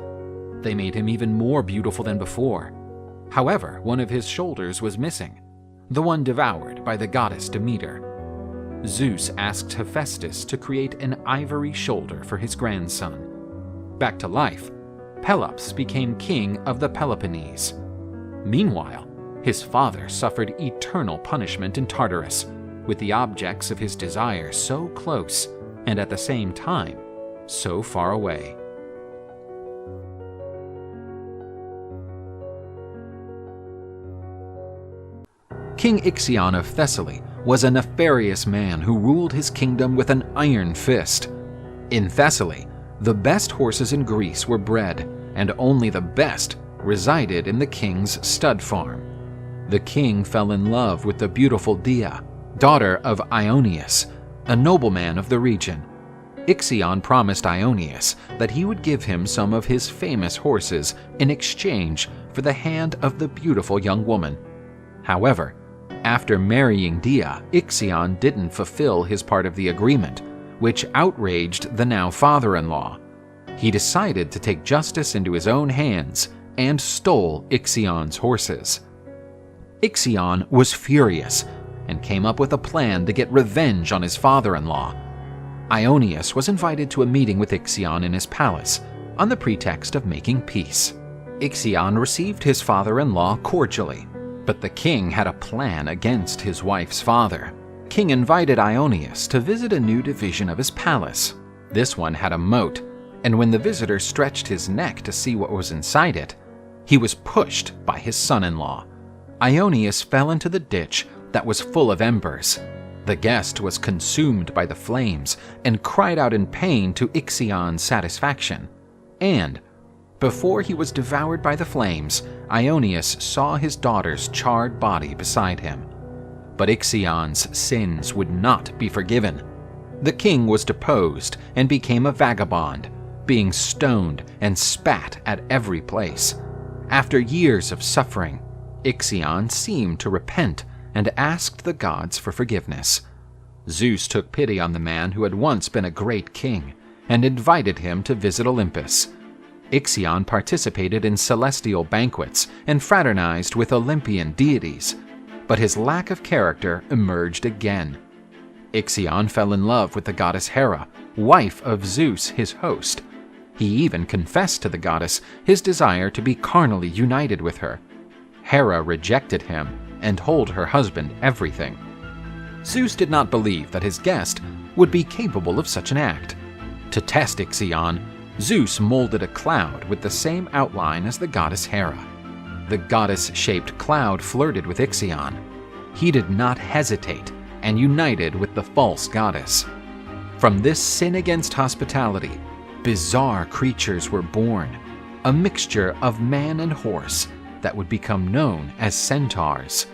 They made him even more beautiful than before. However, one of his shoulders was missing, the one devoured by the goddess Demeter. Zeus asked Hephaestus to create an ivory shoulder for his grandson. Back to life, Pelops became king of the Peloponnese. Meanwhile, his father suffered eternal punishment in Tartarus, with the objects of his desire so close and at the same time so far away. King Ixion of Thessaly was a nefarious man who ruled his kingdom with an iron fist. In Thessaly, the best horses in Greece were bred, and only the best resided in the king's stud farm. The king fell in love with the beautiful Dia, daughter of Ionius, a nobleman of the region. Ixion promised Ionius that he would give him some of his famous horses in exchange for the hand of the beautiful young woman. However, after marrying Dia, Ixion didn't fulfill his part of the agreement, which outraged the now father-in-law. He decided to take justice into his own hands and stole Ixion's horses. Ixion was furious and came up with a plan to get revenge on his father-in-law. Ionius was invited to a meeting with Ixion in his palace on the pretext of making peace. Ixion received his father-in-law cordially, but the king had a plan against his wife's father. King invited Ionius to visit a new division of his palace. This one had a moat, and when the visitor stretched his neck to see what was inside it, he was pushed by his son-in-law. Ionius fell into the ditch that was full of embers. The guest was consumed by the flames and cried out in pain to Ixion's satisfaction. And, before he was devoured by the flames, Ionius saw his daughter's charred body beside him. But Ixion's sins would not be forgiven. The king was deposed and became a vagabond, being stoned and spat at every place. After years of suffering, Ixion seemed to repent and asked the gods for forgiveness. Zeus took pity on the man who had once been a great king and invited him to visit Olympus. Ixion participated in celestial banquets and fraternized with Olympian deities, but his lack of character emerged again. Ixion fell in love with the goddess Hera, wife of Zeus, his host. He even confessed to the goddess his desire to be carnally united with her. Hera rejected him and told her husband everything. Zeus did not believe that his guest would be capable of such an act. To test Ixion, Zeus molded a cloud with the same outline as the goddess Hera. The goddess-shaped cloud flirted with Ixion. He did not hesitate and united with the false goddess. From this sin against hospitality, bizarre creatures were born, a mixture of man and horse that would become known as centaurs.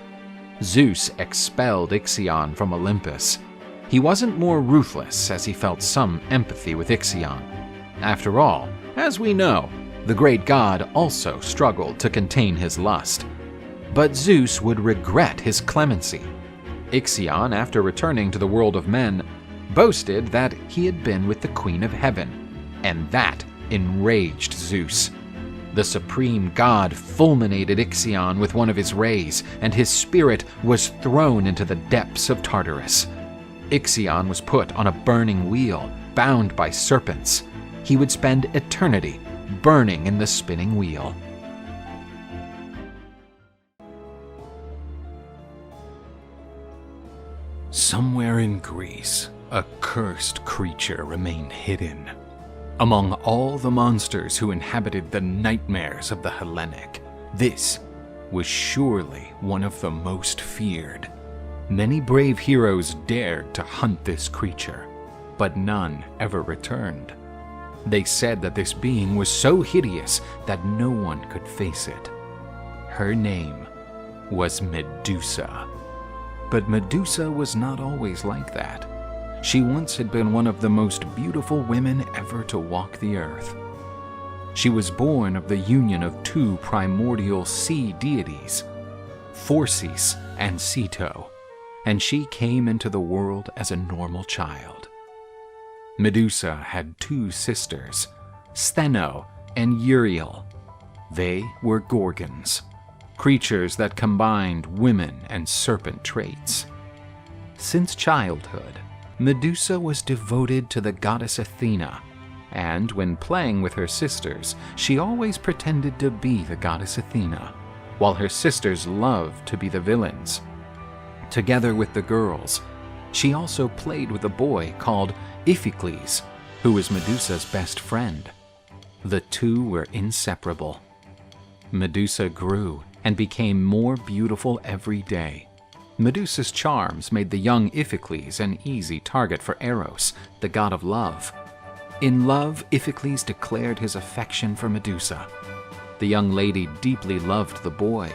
Zeus expelled Ixion from Olympus. He wasn't more ruthless as he felt some empathy with Ixion. After all, as we know, the great god also struggled to contain his lust. But Zeus would regret his clemency. Ixion, after returning to the world of men, boasted that he had been with the Queen of Heaven, and that enraged Zeus. The supreme god fulminated Ixion with one of his rays, and his spirit was thrown into the depths of Tartarus. Ixion was put on a burning wheel, bound by serpents. He would spend eternity burning in the spinning wheel. Somewhere in Greece, a cursed creature remained hidden. Among all the monsters who inhabited the nightmares of the Hellenic, this was surely one of the most feared. Many brave heroes dared to hunt this creature, but none ever returned. They said that this being was so hideous that no one could face it. Her name was Medusa. But Medusa was not always like that. she once had been one of the most beautiful women ever to walk the earth. She was born of the union of two primordial sea deities, Phorcys and Ceto, and she came into the world as a normal child. Medusa had two sisters, Stheno and Euryale. They were Gorgons, creatures that combined women and serpent traits. Since childhood, Medusa was devoted to the goddess Athena, and when playing with her sisters, she always pretended to be the goddess Athena, while her sisters loved to be the villains. Together with the girls, she also played with a boy called Iphicles, who was Medusa's best friend. The two were inseparable. Medusa grew and became more beautiful every day. Medusa's charms made the young Iphicles an easy target for Eros, the god of love. In love, Iphicles declared his affection for Medusa. The young lady deeply loved the boy,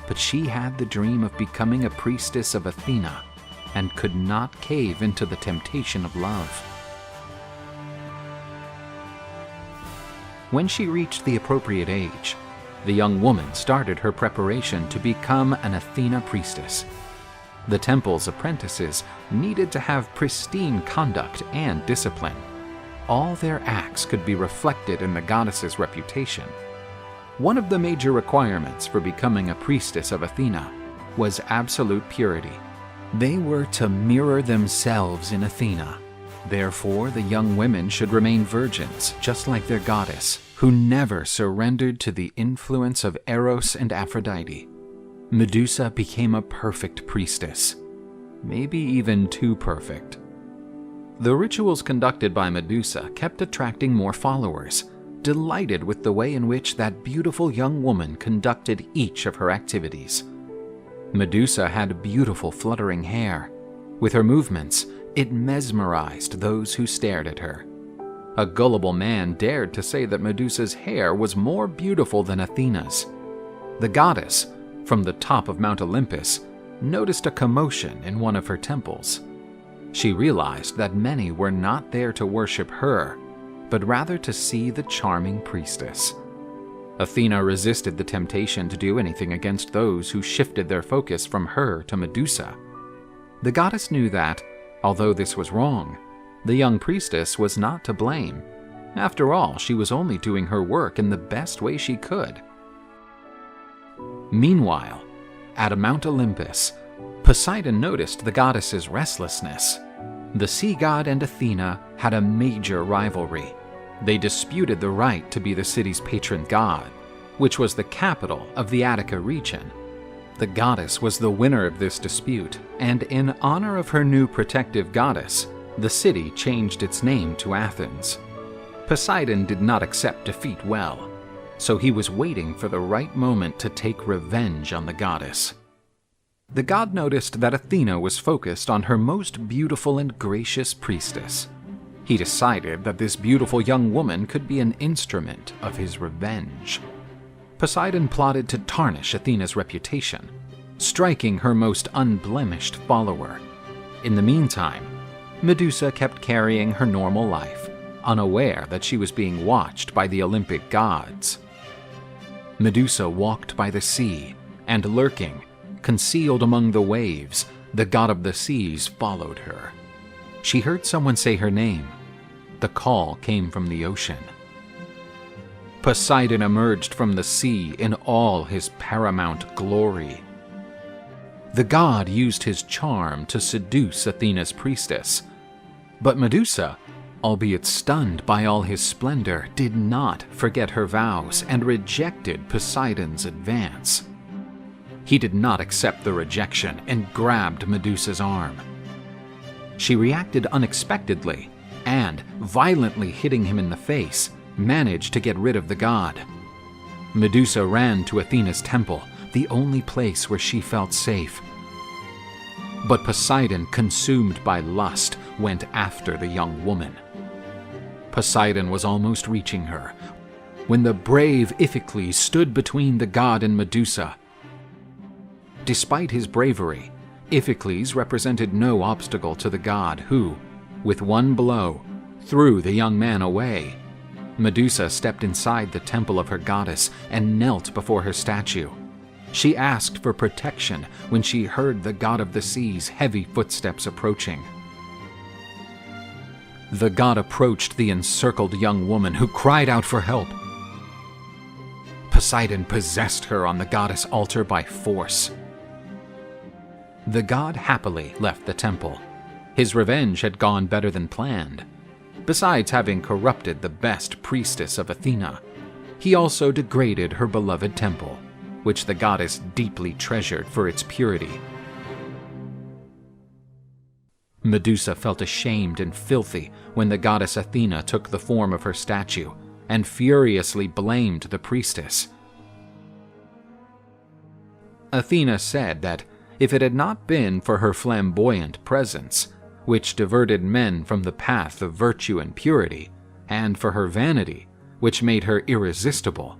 but she had the dream of becoming a priestess of Athena and could not cave into the temptation of love. When she reached the appropriate age, the young woman started her preparation to become an Athena priestess. The temple's apprentices needed to have pristine conduct and discipline. All their acts could be reflected in the goddess's reputation. One of the major requirements for becoming a priestess of Athena was absolute purity. They were to mirror themselves in Athena. Therefore, the young women should remain virgins, just like their goddess, who never surrendered to the influence of Eros and Aphrodite. Medusa became a perfect priestess, maybe even too perfect. The rituals conducted by Medusa kept attracting more followers, delighted with the way in which that beautiful young woman conducted each of her activities. Medusa had beautiful fluttering hair. With her movements, it mesmerized those who stared at her. A gullible man dared to say that Medusa's hair was more beautiful than Athena's. The goddess, from the top of Mount Olympus, noticed a commotion in one of her temples. She realized that many were not there to worship her, but rather to see the charming priestess. Athena resisted the temptation to do anything against those who shifted their focus from her to Medusa. The goddess knew that, although this was wrong, the young priestess was not to blame. After all, she was only doing her work in the best way she could. Meanwhile, at Mount Olympus, Poseidon noticed the goddess's restlessness. The sea god and Athena had a major rivalry. They disputed the right to be the city's patron god, which was the capital of the Attica region. The goddess was the winner of this dispute, and in honor of her new protective goddess, the city changed its name to Athens. Poseidon did not accept defeat well, so he was waiting for the right moment to take revenge on the goddess. The god noticed that Athena was focused on her most beautiful and gracious priestess. He decided that this beautiful young woman could be an instrument of his revenge. Poseidon plotted to tarnish Athena's reputation, striking her most unblemished follower. In the meantime, Medusa kept carrying her normal life, unaware that she was being watched by the Olympic gods. Medusa walked by the sea, and lurking, concealed among the waves, the god of the seas followed her. She heard someone say her name. The call came from the ocean. Poseidon emerged from the sea in all his paramount glory. The god used his charm to seduce Athena's priestess. But Medusa, albeit stunned by all his splendor, did not forget her vows and rejected Poseidon's advance. He did not accept the rejection and grabbed Medusa's arm. She reacted unexpectedly and, violently hitting him in the face, managed to get rid of the god. Medusa ran to Athena's temple, the only place where she felt safe. But Poseidon, consumed by lust, went after the young woman. Poseidon was almost reaching her when the brave Iphicles stood between the god and Medusa. Despite his bravery, Iphicles represented no obstacle to the god who, with one blow, threw the young man away. Medusa stepped inside the temple of her goddess and knelt before her statue. She asked for protection when she heard the god of the sea's heavy footsteps approaching. The god approached the encircled young woman, who cried out for help. Poseidon possessed her on the goddess altar by force. The god happily left the temple. His revenge had gone better than planned. Besides having corrupted the best priestess of Athena, he also degraded her beloved temple, which the goddess deeply treasured for its purity. Medusa felt ashamed and filthy when the goddess Athena took the form of her statue and furiously blamed the priestess. Athena said that if it had not been for her flamboyant presence, which diverted men from the path of virtue and purity, and for her vanity, which made her irresistible,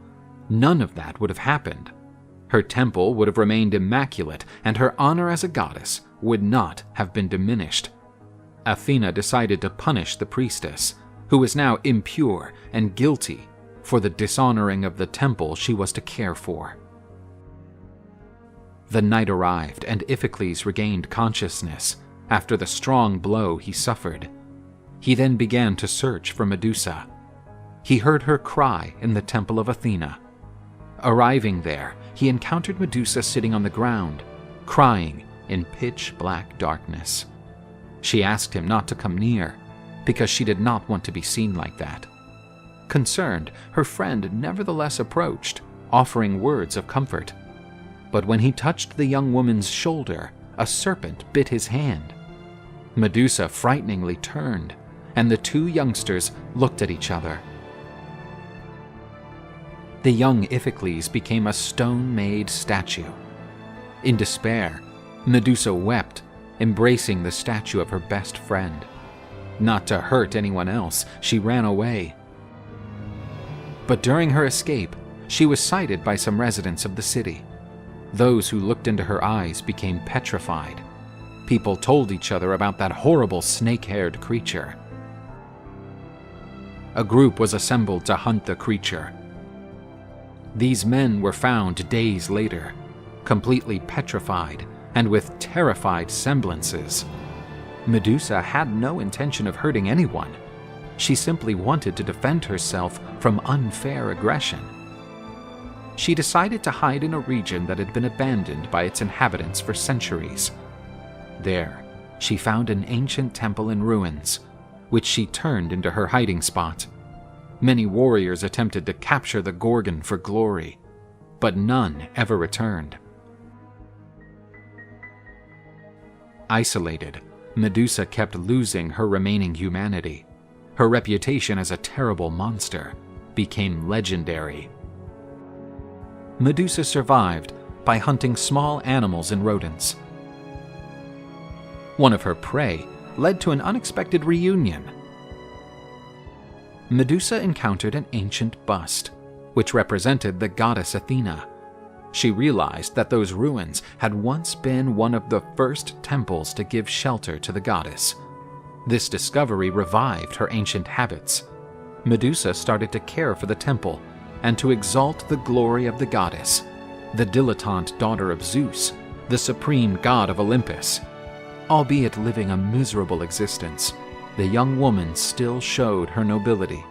none of that would have happened. Her temple would have remained immaculate, and her honor as a goddess would not have been diminished. Athena decided to punish the priestess, who was now impure and guilty, for the dishonoring of the temple she was to care for. The night arrived, and Iphicles regained consciousness after the strong blow he suffered. He then began to search for Medusa. He heard her cry in the temple of Athena. Arriving there, he encountered Medusa sitting on the ground, crying in pitch-black darkness. She asked him not to come near, because she did not want to be seen like that. Concerned, her friend nevertheless approached, offering words of comfort. But when he touched the young woman's shoulder, a serpent bit his hand. Medusa frighteningly turned, and the two youngsters looked at each other. The young Iphicles became a stone-made statue. In despair, Medusa wept, embracing the statue of her best friend. Not to hurt anyone else, she ran away. But during her escape, she was sighted by some residents of the city. Those who looked into her eyes became petrified. People told each other about that horrible snake-haired creature. A group was assembled to hunt the creature. These men were found days later, completely petrified and with terrified semblances. Medusa had no intention of hurting anyone. She simply wanted to defend herself from unfair aggression. She decided to hide in a region that had been abandoned by its inhabitants for centuries. There, she found an ancient temple in ruins, which she turned into her hiding spot. Many warriors attempted to capture the Gorgon for glory, but none ever returned. Isolated, Medusa kept losing her remaining humanity. Her reputation as a terrible monster became legendary. Medusa survived by hunting small animals and rodents. One of her prey led to an unexpected reunion. Medusa encountered an ancient bust, which represented the goddess Athena. She realized that those ruins had once been one of the first temples to give shelter to the goddess. This discovery revived her ancient habits. Medusa started to care for the temple and to exalt the glory of the goddess, the dilettante daughter of Zeus, the supreme god of Olympus. Albeit living a miserable existence, the young woman still showed her nobility.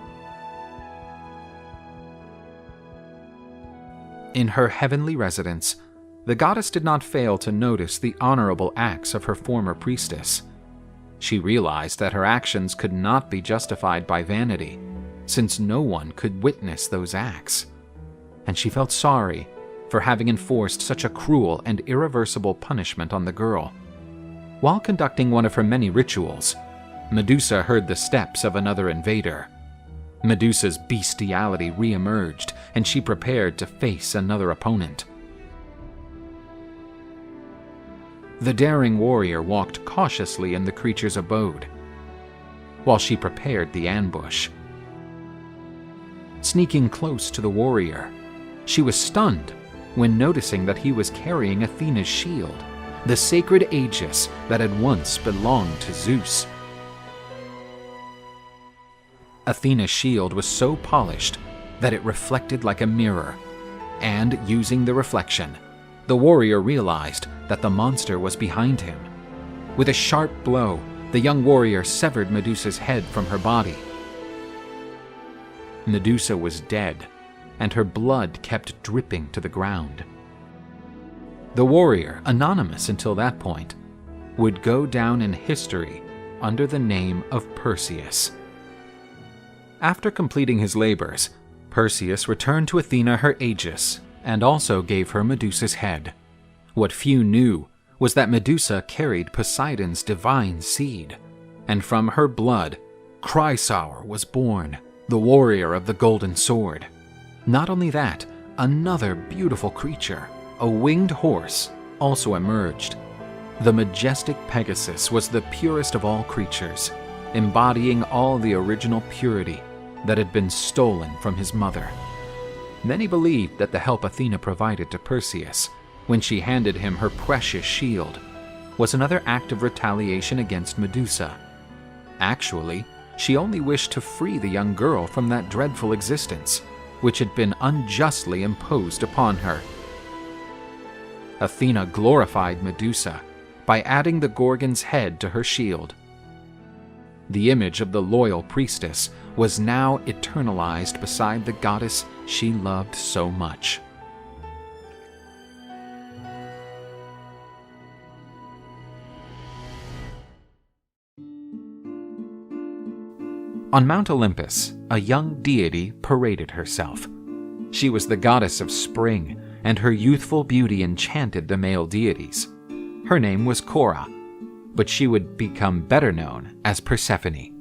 In her heavenly residence, the goddess did not fail to notice the honorable acts of her former priestess. She realized that her actions could not be justified by vanity, since no one could witness those acts. And she felt sorry for having enforced such a cruel and irreversible punishment on the girl. While conducting one of her many rituals, Medusa heard the steps of another invader. Medusa's bestiality re-emerged, and she prepared to face another opponent. The daring warrior walked cautiously in the creature's abode, while she prepared the ambush. Sneaking close to the warrior, she was stunned when noticing that he was carrying Athena's shield, the sacred aegis that had once belonged to Zeus. Athena's shield was so polished that it reflected like a mirror, and using the reflection, the warrior realized that the monster was behind him. With a sharp blow, the young warrior severed Medusa's head from her body. Medusa was dead, and her blood kept dripping to the ground. The warrior, anonymous until that point, would go down in history under the name of Perseus. After completing his labors, Perseus returned to Athena her Aegis and also gave her Medusa's head. What few knew was that Medusa carried Poseidon's divine seed, and from her blood, Chrysaor was born, the warrior of the golden sword. Not only that, another beautiful creature, a winged horse, also emerged. The majestic Pegasus was the purest of all creatures, embodying all the original purity that had been stolen from his mother. Many believed that the help Athena provided to Perseus, when she handed him her precious shield, was another act of retaliation against Medusa. Actually, she only wished to free the young girl from that dreadful existence, which had been unjustly imposed upon her. Athena glorified Medusa by adding the Gorgon's head to her shield. The image of the loyal priestess was now eternalized beside the goddess she loved so much. On Mount Olympus, a young deity paraded herself. She was the goddess of spring, and her youthful beauty enchanted the male deities. Her name was Cora, but she would become better known as Persephone.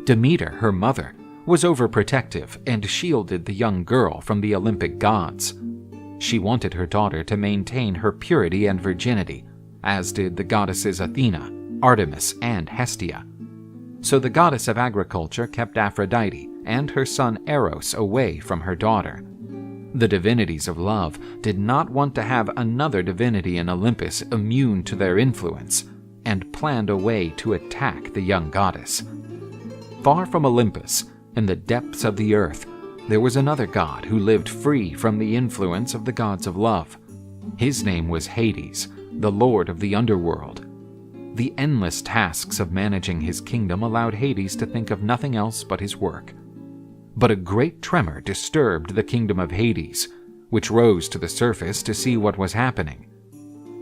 Demeter, her mother, was overprotective and shielded the young girl from the Olympic gods. She wanted her daughter to maintain her purity and virginity, as did the goddesses Athena, Artemis, and Hestia. So the goddess of agriculture kept Aphrodite and her son Eros away from her daughter. The divinities of love did not want to have another divinity in Olympus immune to their influence, and planned a way to attack the young goddess. Far from Olympus, in the depths of the earth, there was another god who lived free from the influence of the gods of love. His name was Hades, the lord of the underworld. The endless tasks of managing his kingdom allowed Hades to think of nothing else but his work. But a great tremor disturbed the kingdom of Hades, which rose to the surface to see what was happening.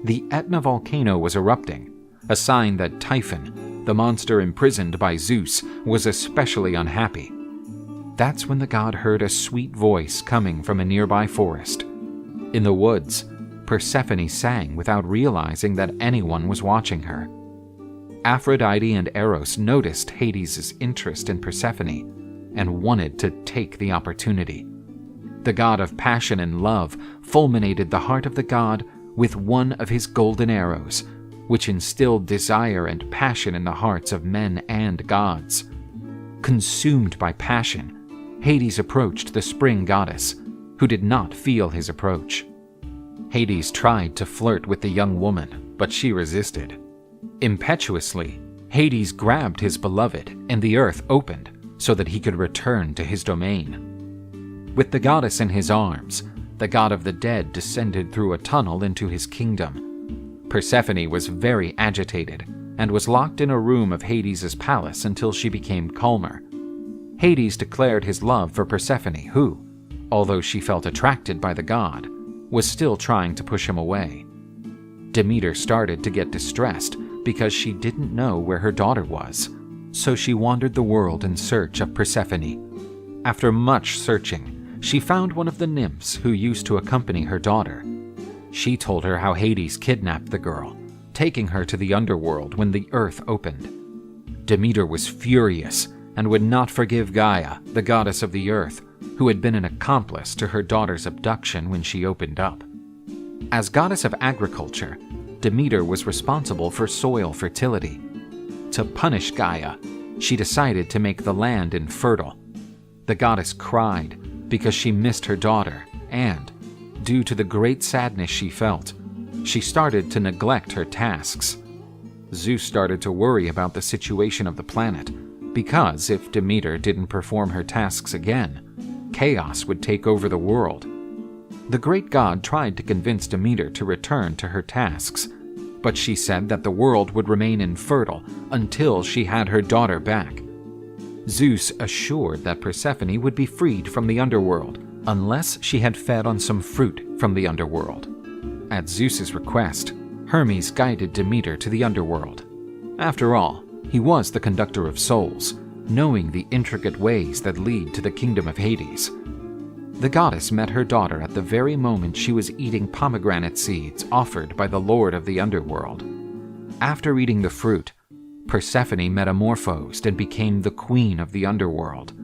The Etna volcano was erupting, a sign that Typhon, the monster imprisoned by Zeus, was especially unhappy. That's when the god heard a sweet voice coming from a nearby forest. In the woods, Persephone sang without realizing that anyone was watching her. Aphrodite and Eros noticed Hades' interest in Persephone and wanted to take the opportunity. The god of passion and love fulminated the heart of the god with one of his golden arrows, which instilled desire and passion in the hearts of men and gods. Consumed by passion, Hades approached the spring goddess, who did not feel his approach. Hades tried to flirt with the young woman, but she resisted. Impetuously, Hades grabbed his beloved, and the earth opened so that he could return to his domain. With the goddess in his arms, the god of the dead descended through a tunnel into his kingdom. Persephone was very agitated and was locked in a room of Hades' palace until she became calmer. Hades declared his love for Persephone, who, although she felt attracted by the god, was still trying to push him away. Demeter started to get distressed because she didn't know where her daughter was, so she wandered the world in search of Persephone. After much searching, she found one of the nymphs who used to accompany her daughter. She told her how Hades kidnapped the girl, taking her to the underworld when the earth opened. Demeter was furious and would not forgive Gaia, the goddess of the earth, who had been an accomplice to her daughter's abduction when she opened up. As goddess of agriculture, Demeter was responsible for soil fertility. To punish Gaia, she decided to make the land infertile. The goddess cried because she missed her daughter, and, due to the great sadness she felt, she started to neglect her tasks. Zeus started to worry about the situation of the planet, because if Demeter didn't perform her tasks again, chaos would take over the world. The great god tried to convince Demeter to return to her tasks, but she said that the world would remain infertile until she had her daughter back. Zeus assured that Persephone would be freed from the underworld unless she had fed on some fruit from the underworld. At Zeus's request, Hermes guided Demeter to the underworld. After all, he was the conductor of souls, knowing the intricate ways that lead to the kingdom of Hades. The goddess met her daughter at the very moment she was eating pomegranate seeds offered by the lord of the underworld. After eating the fruit, Persephone metamorphosed and became the queen of the underworld.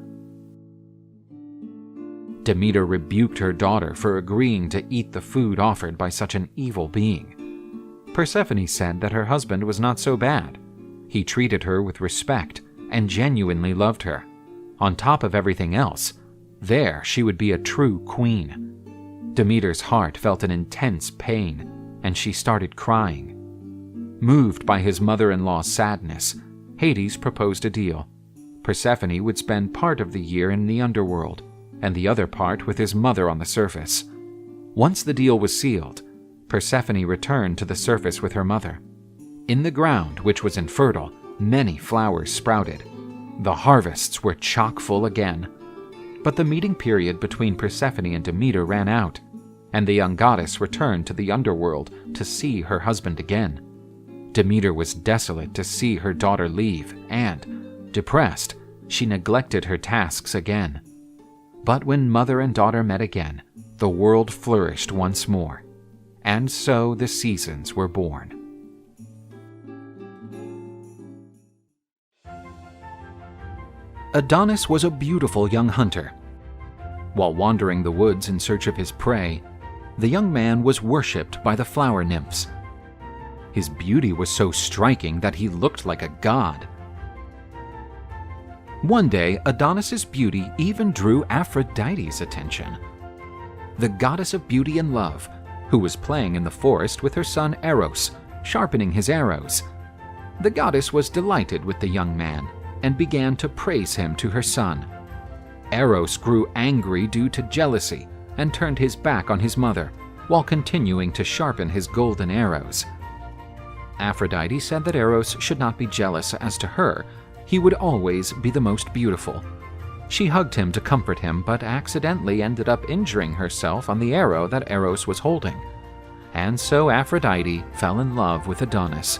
Demeter rebuked her daughter for agreeing to eat the food offered by such an evil being. Persephone said that her husband was not so bad. He treated her with respect and genuinely loved her. On top of everything else, there she would be a true queen. Demeter's heart felt an intense pain, and she started crying. Moved by his mother-in-law's sadness, Hades proposed a deal. Persephone would spend part of the year in the underworld, and the other part with his mother on the surface. Once the deal was sealed, Persephone returned to the surface with her mother. In the ground, which was infertile, many flowers sprouted. The harvests were chock full again. But the meeting period between Persephone and Demeter ran out, and the young goddess returned to the underworld to see her husband again. Demeter was desolate to see her daughter leave, and, depressed, she neglected her tasks again. But when mother and daughter met again, the world flourished once more, and so the seasons were born. Adonis was a beautiful young hunter. While wandering the woods in search of his prey, the young man was worshipped by the flower nymphs. His beauty was so striking that he looked like a god. One day, Adonis's beauty even drew Aphrodite's attention. The goddess of beauty and love, who was playing in the forest with her son Eros, sharpening his arrows. The goddess was delighted with the young man and began to praise him to her son. Eros grew angry due to jealousy and turned his back on his mother while continuing to sharpen his golden arrows. Aphrodite said that Eros should not be jealous, as to her, he would always be the most beautiful. She hugged him to comfort him, but accidentally ended up injuring herself on the arrow that Eros was holding. And so Aphrodite fell in love with Adonis.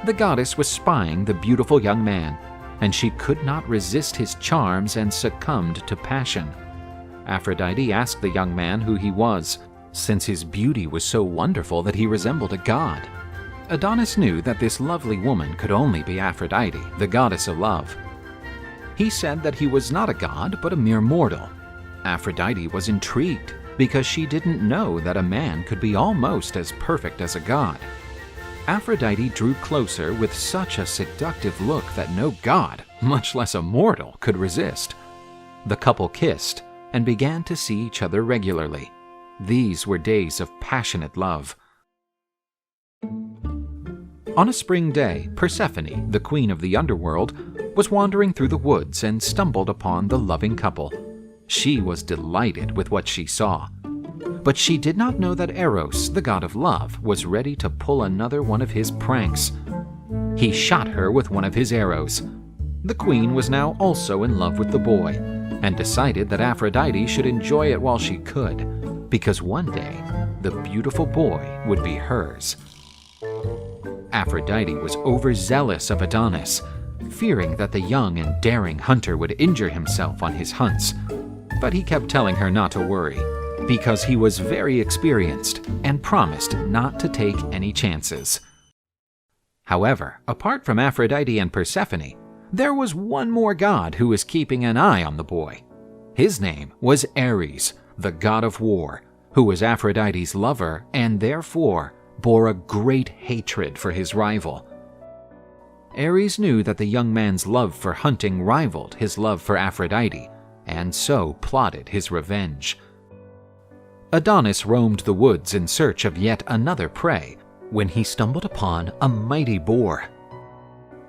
The goddess was spying the beautiful young man, and she could not resist his charms and succumbed to passion. Aphrodite asked the young man who he was, since his beauty was so wonderful that he resembled a god. Adonis knew that this lovely woman could only be Aphrodite, the goddess of love. He said that he was not a god, but a mere mortal. Aphrodite was intrigued because she didn't know that a man could be almost as perfect as a god. Aphrodite drew closer with such a seductive look that no god, much less a mortal, could resist. The couple kissed and began to see each other regularly. These were days of passionate love. On a spring day, Persephone, the queen of the underworld, was wandering through the woods and stumbled upon the loving couple. She was delighted with what she saw. But she did not know that Eros, the god of love, was ready to pull another one of his pranks. He shot her with one of his arrows. The queen was now also in love with the boy, and decided that Aphrodite should enjoy it while she could, because one day the beautiful boy would be hers. Aphrodite was overzealous of Adonis, fearing that the young and daring hunter would injure himself on his hunts. But he kept telling her not to worry, because he was very experienced and promised not to take any chances. However, apart from Aphrodite and Persephone, there was one more god who was keeping an eye on the boy. His name was Ares, the god of war, who was Aphrodite's lover and therefore bore a great hatred for his rival. Ares knew that the young man's love for hunting rivaled his love for Aphrodite, and so plotted his revenge. Adonis roamed the woods in search of yet another prey when he stumbled upon a mighty boar.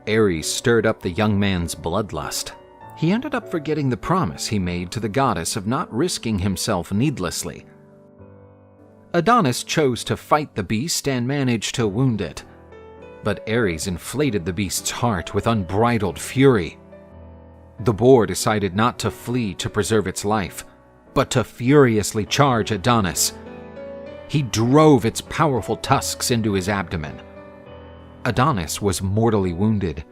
Ares stirred up the young man's bloodlust. He ended up forgetting the promise he made to the goddess of not risking himself needlessly. Adonis chose to fight the beast and managed to wound it. But Ares inflated the beast's heart with unbridled fury. The boar decided not to flee to preserve its life, but to furiously charge Adonis. He drove its powerful tusks into his abdomen. Adonis was mortally wounded.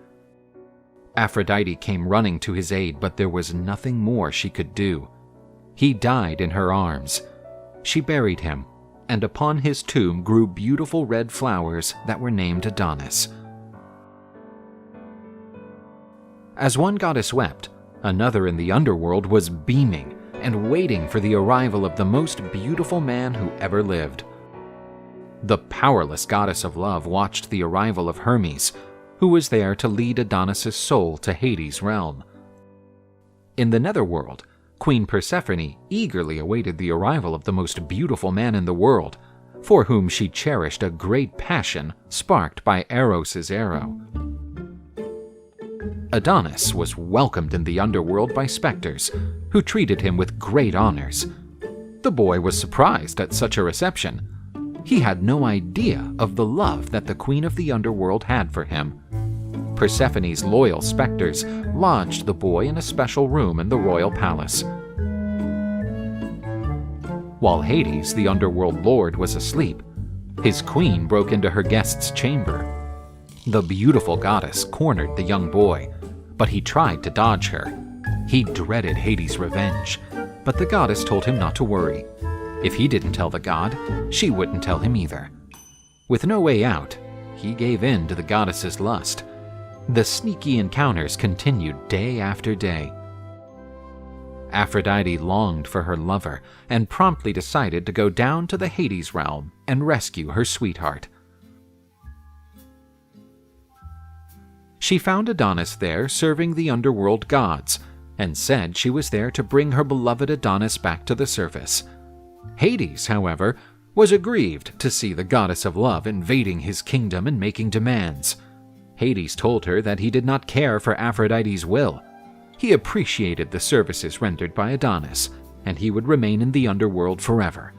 Aphrodite came running to his aid, but there was nothing more she could do. He died in her arms. She buried him, and upon his tomb grew beautiful red flowers that were named Adonis. As one goddess wept, another in the underworld was beaming and waiting for the arrival of the most beautiful man who ever lived. The powerless goddess of love watched the arrival of Hermes, who was there to lead Adonis's soul to Hades' realm. In the netherworld, Queen Persephone eagerly awaited the arrival of the most beautiful man in the world, for whom she cherished a great passion sparked by Eros' arrow. Adonis was welcomed in the underworld by specters, who treated him with great honors. The boy was surprised at such a reception. He had no idea of the love that the queen of the underworld had for him. Persephone's loyal specters lodged the boy in a special room in the royal palace. While Hades, the underworld lord, was asleep, his queen broke into her guest's chamber. The beautiful goddess cornered the young boy, but he tried to dodge her. He dreaded Hades' revenge, but the goddess told him not to worry. If he didn't tell the god, she wouldn't tell him either. With no way out, he gave in to the goddess's lust. The sneaky encounters continued day after day. Aphrodite longed for her lover and promptly decided to go down to the Hades realm and rescue her sweetheart. She found Adonis there serving the underworld gods and said she was there to bring her beloved Adonis back to the surface. Hades, however, was aggrieved to see the goddess of love invading his kingdom and making demands. Hades told her that he did not care for Aphrodite's will. He appreciated the services rendered by Adonis, and he would remain in the underworld forever.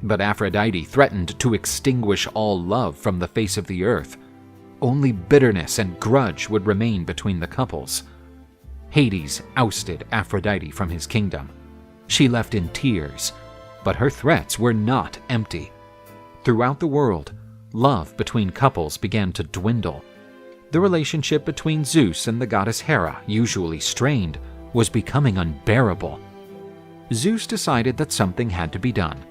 But Aphrodite threatened to extinguish all love from the face of the earth. Only bitterness and grudge would remain between the couples. Hades ousted Aphrodite from his kingdom. She left in tears, but her threats were not empty. Throughout the world, love between couples began to dwindle. The relationship between Zeus and the goddess Hera, usually strained, was becoming unbearable. Zeus decided that something had to be done.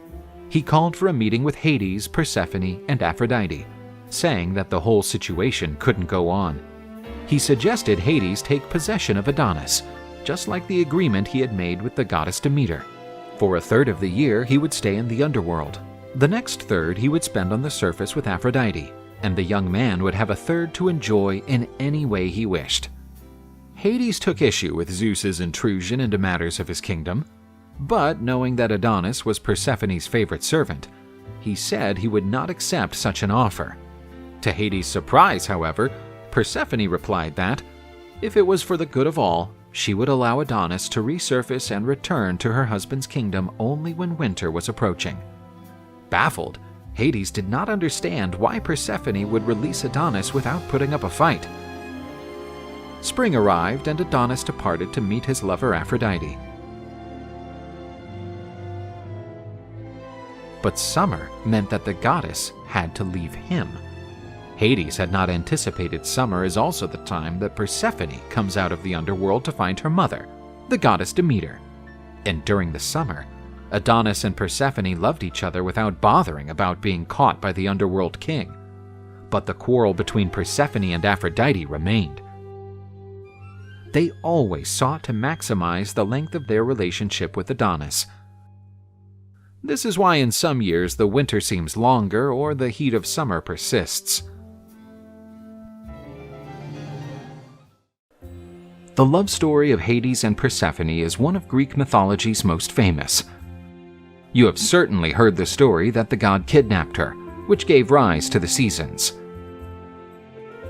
He called for a meeting with Hades, Persephone, and Aphrodite, saying that the whole situation couldn't go on. He suggested Hades take possession of Adonis, just like the agreement he had made with the goddess Demeter. For a third of the year, he would stay in the underworld. The next third he would spend on the surface with Aphrodite, and the young man would have a third to enjoy in any way he wished. Hades took issue with Zeus's intrusion into matters of his kingdom, but knowing that Adonis was Persephone's favorite servant, he said he would not accept such an offer. To Hades' surprise, however, Persephone replied that, if it was for the good of all, she would allow Adonis to resurface and return to her husband's kingdom only when winter was approaching. Baffled, Hades did not understand why Persephone would release Adonis without putting up a fight. Spring arrived and Adonis departed to meet his lover Aphrodite. But summer meant that the goddess had to leave him. Hades had not anticipated summer is also the time that Persephone comes out of the underworld to find her mother, the goddess Demeter. And during the summer, Adonis and Persephone loved each other without bothering about being caught by the underworld king. But the quarrel between Persephone and Aphrodite remained. They always sought to maximize the length of their relationship with Adonis. This is why in some years the winter seems longer or the heat of summer persists. The love story of Hades and Persephone is one of Greek mythology's most famous. You have certainly heard the story that the god kidnapped her, which gave rise to the seasons.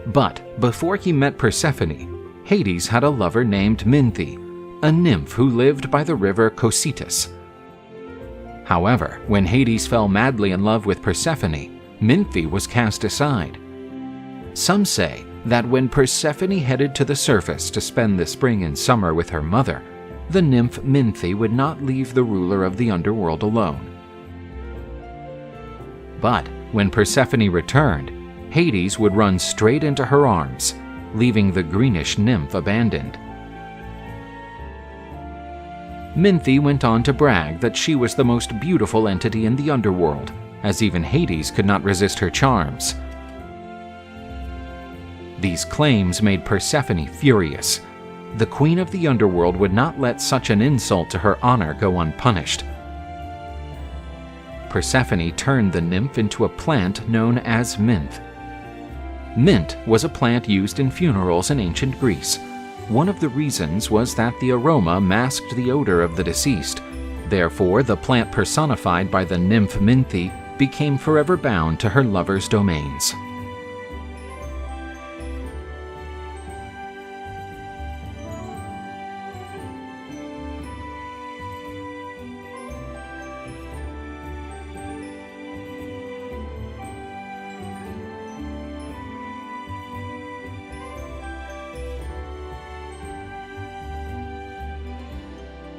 But before he met Persephone, Hades had a lover named Minthe, a nymph who lived by the river Cocytus. However, when Hades fell madly in love with Persephone, Minthe was cast aside. Some say that when Persephone headed to the surface to spend the spring and summer with her mother, the nymph Minthe would not leave the ruler of the underworld alone. But when Persephone returned, Hades would run straight into her arms, leaving the greenish nymph abandoned. Minthe went on to brag that she was the most beautiful entity in the underworld, as even Hades could not resist her charms. These claims made Persephone furious. The queen of the underworld would not let such an insult to her honor go unpunished. Persephone turned the nymph into a plant known as mint. Mint was a plant used in funerals in ancient Greece. One of the reasons was that the aroma masked the odor of the deceased. Therefore, the plant personified by the nymph Minthe became forever bound to her lover's domains.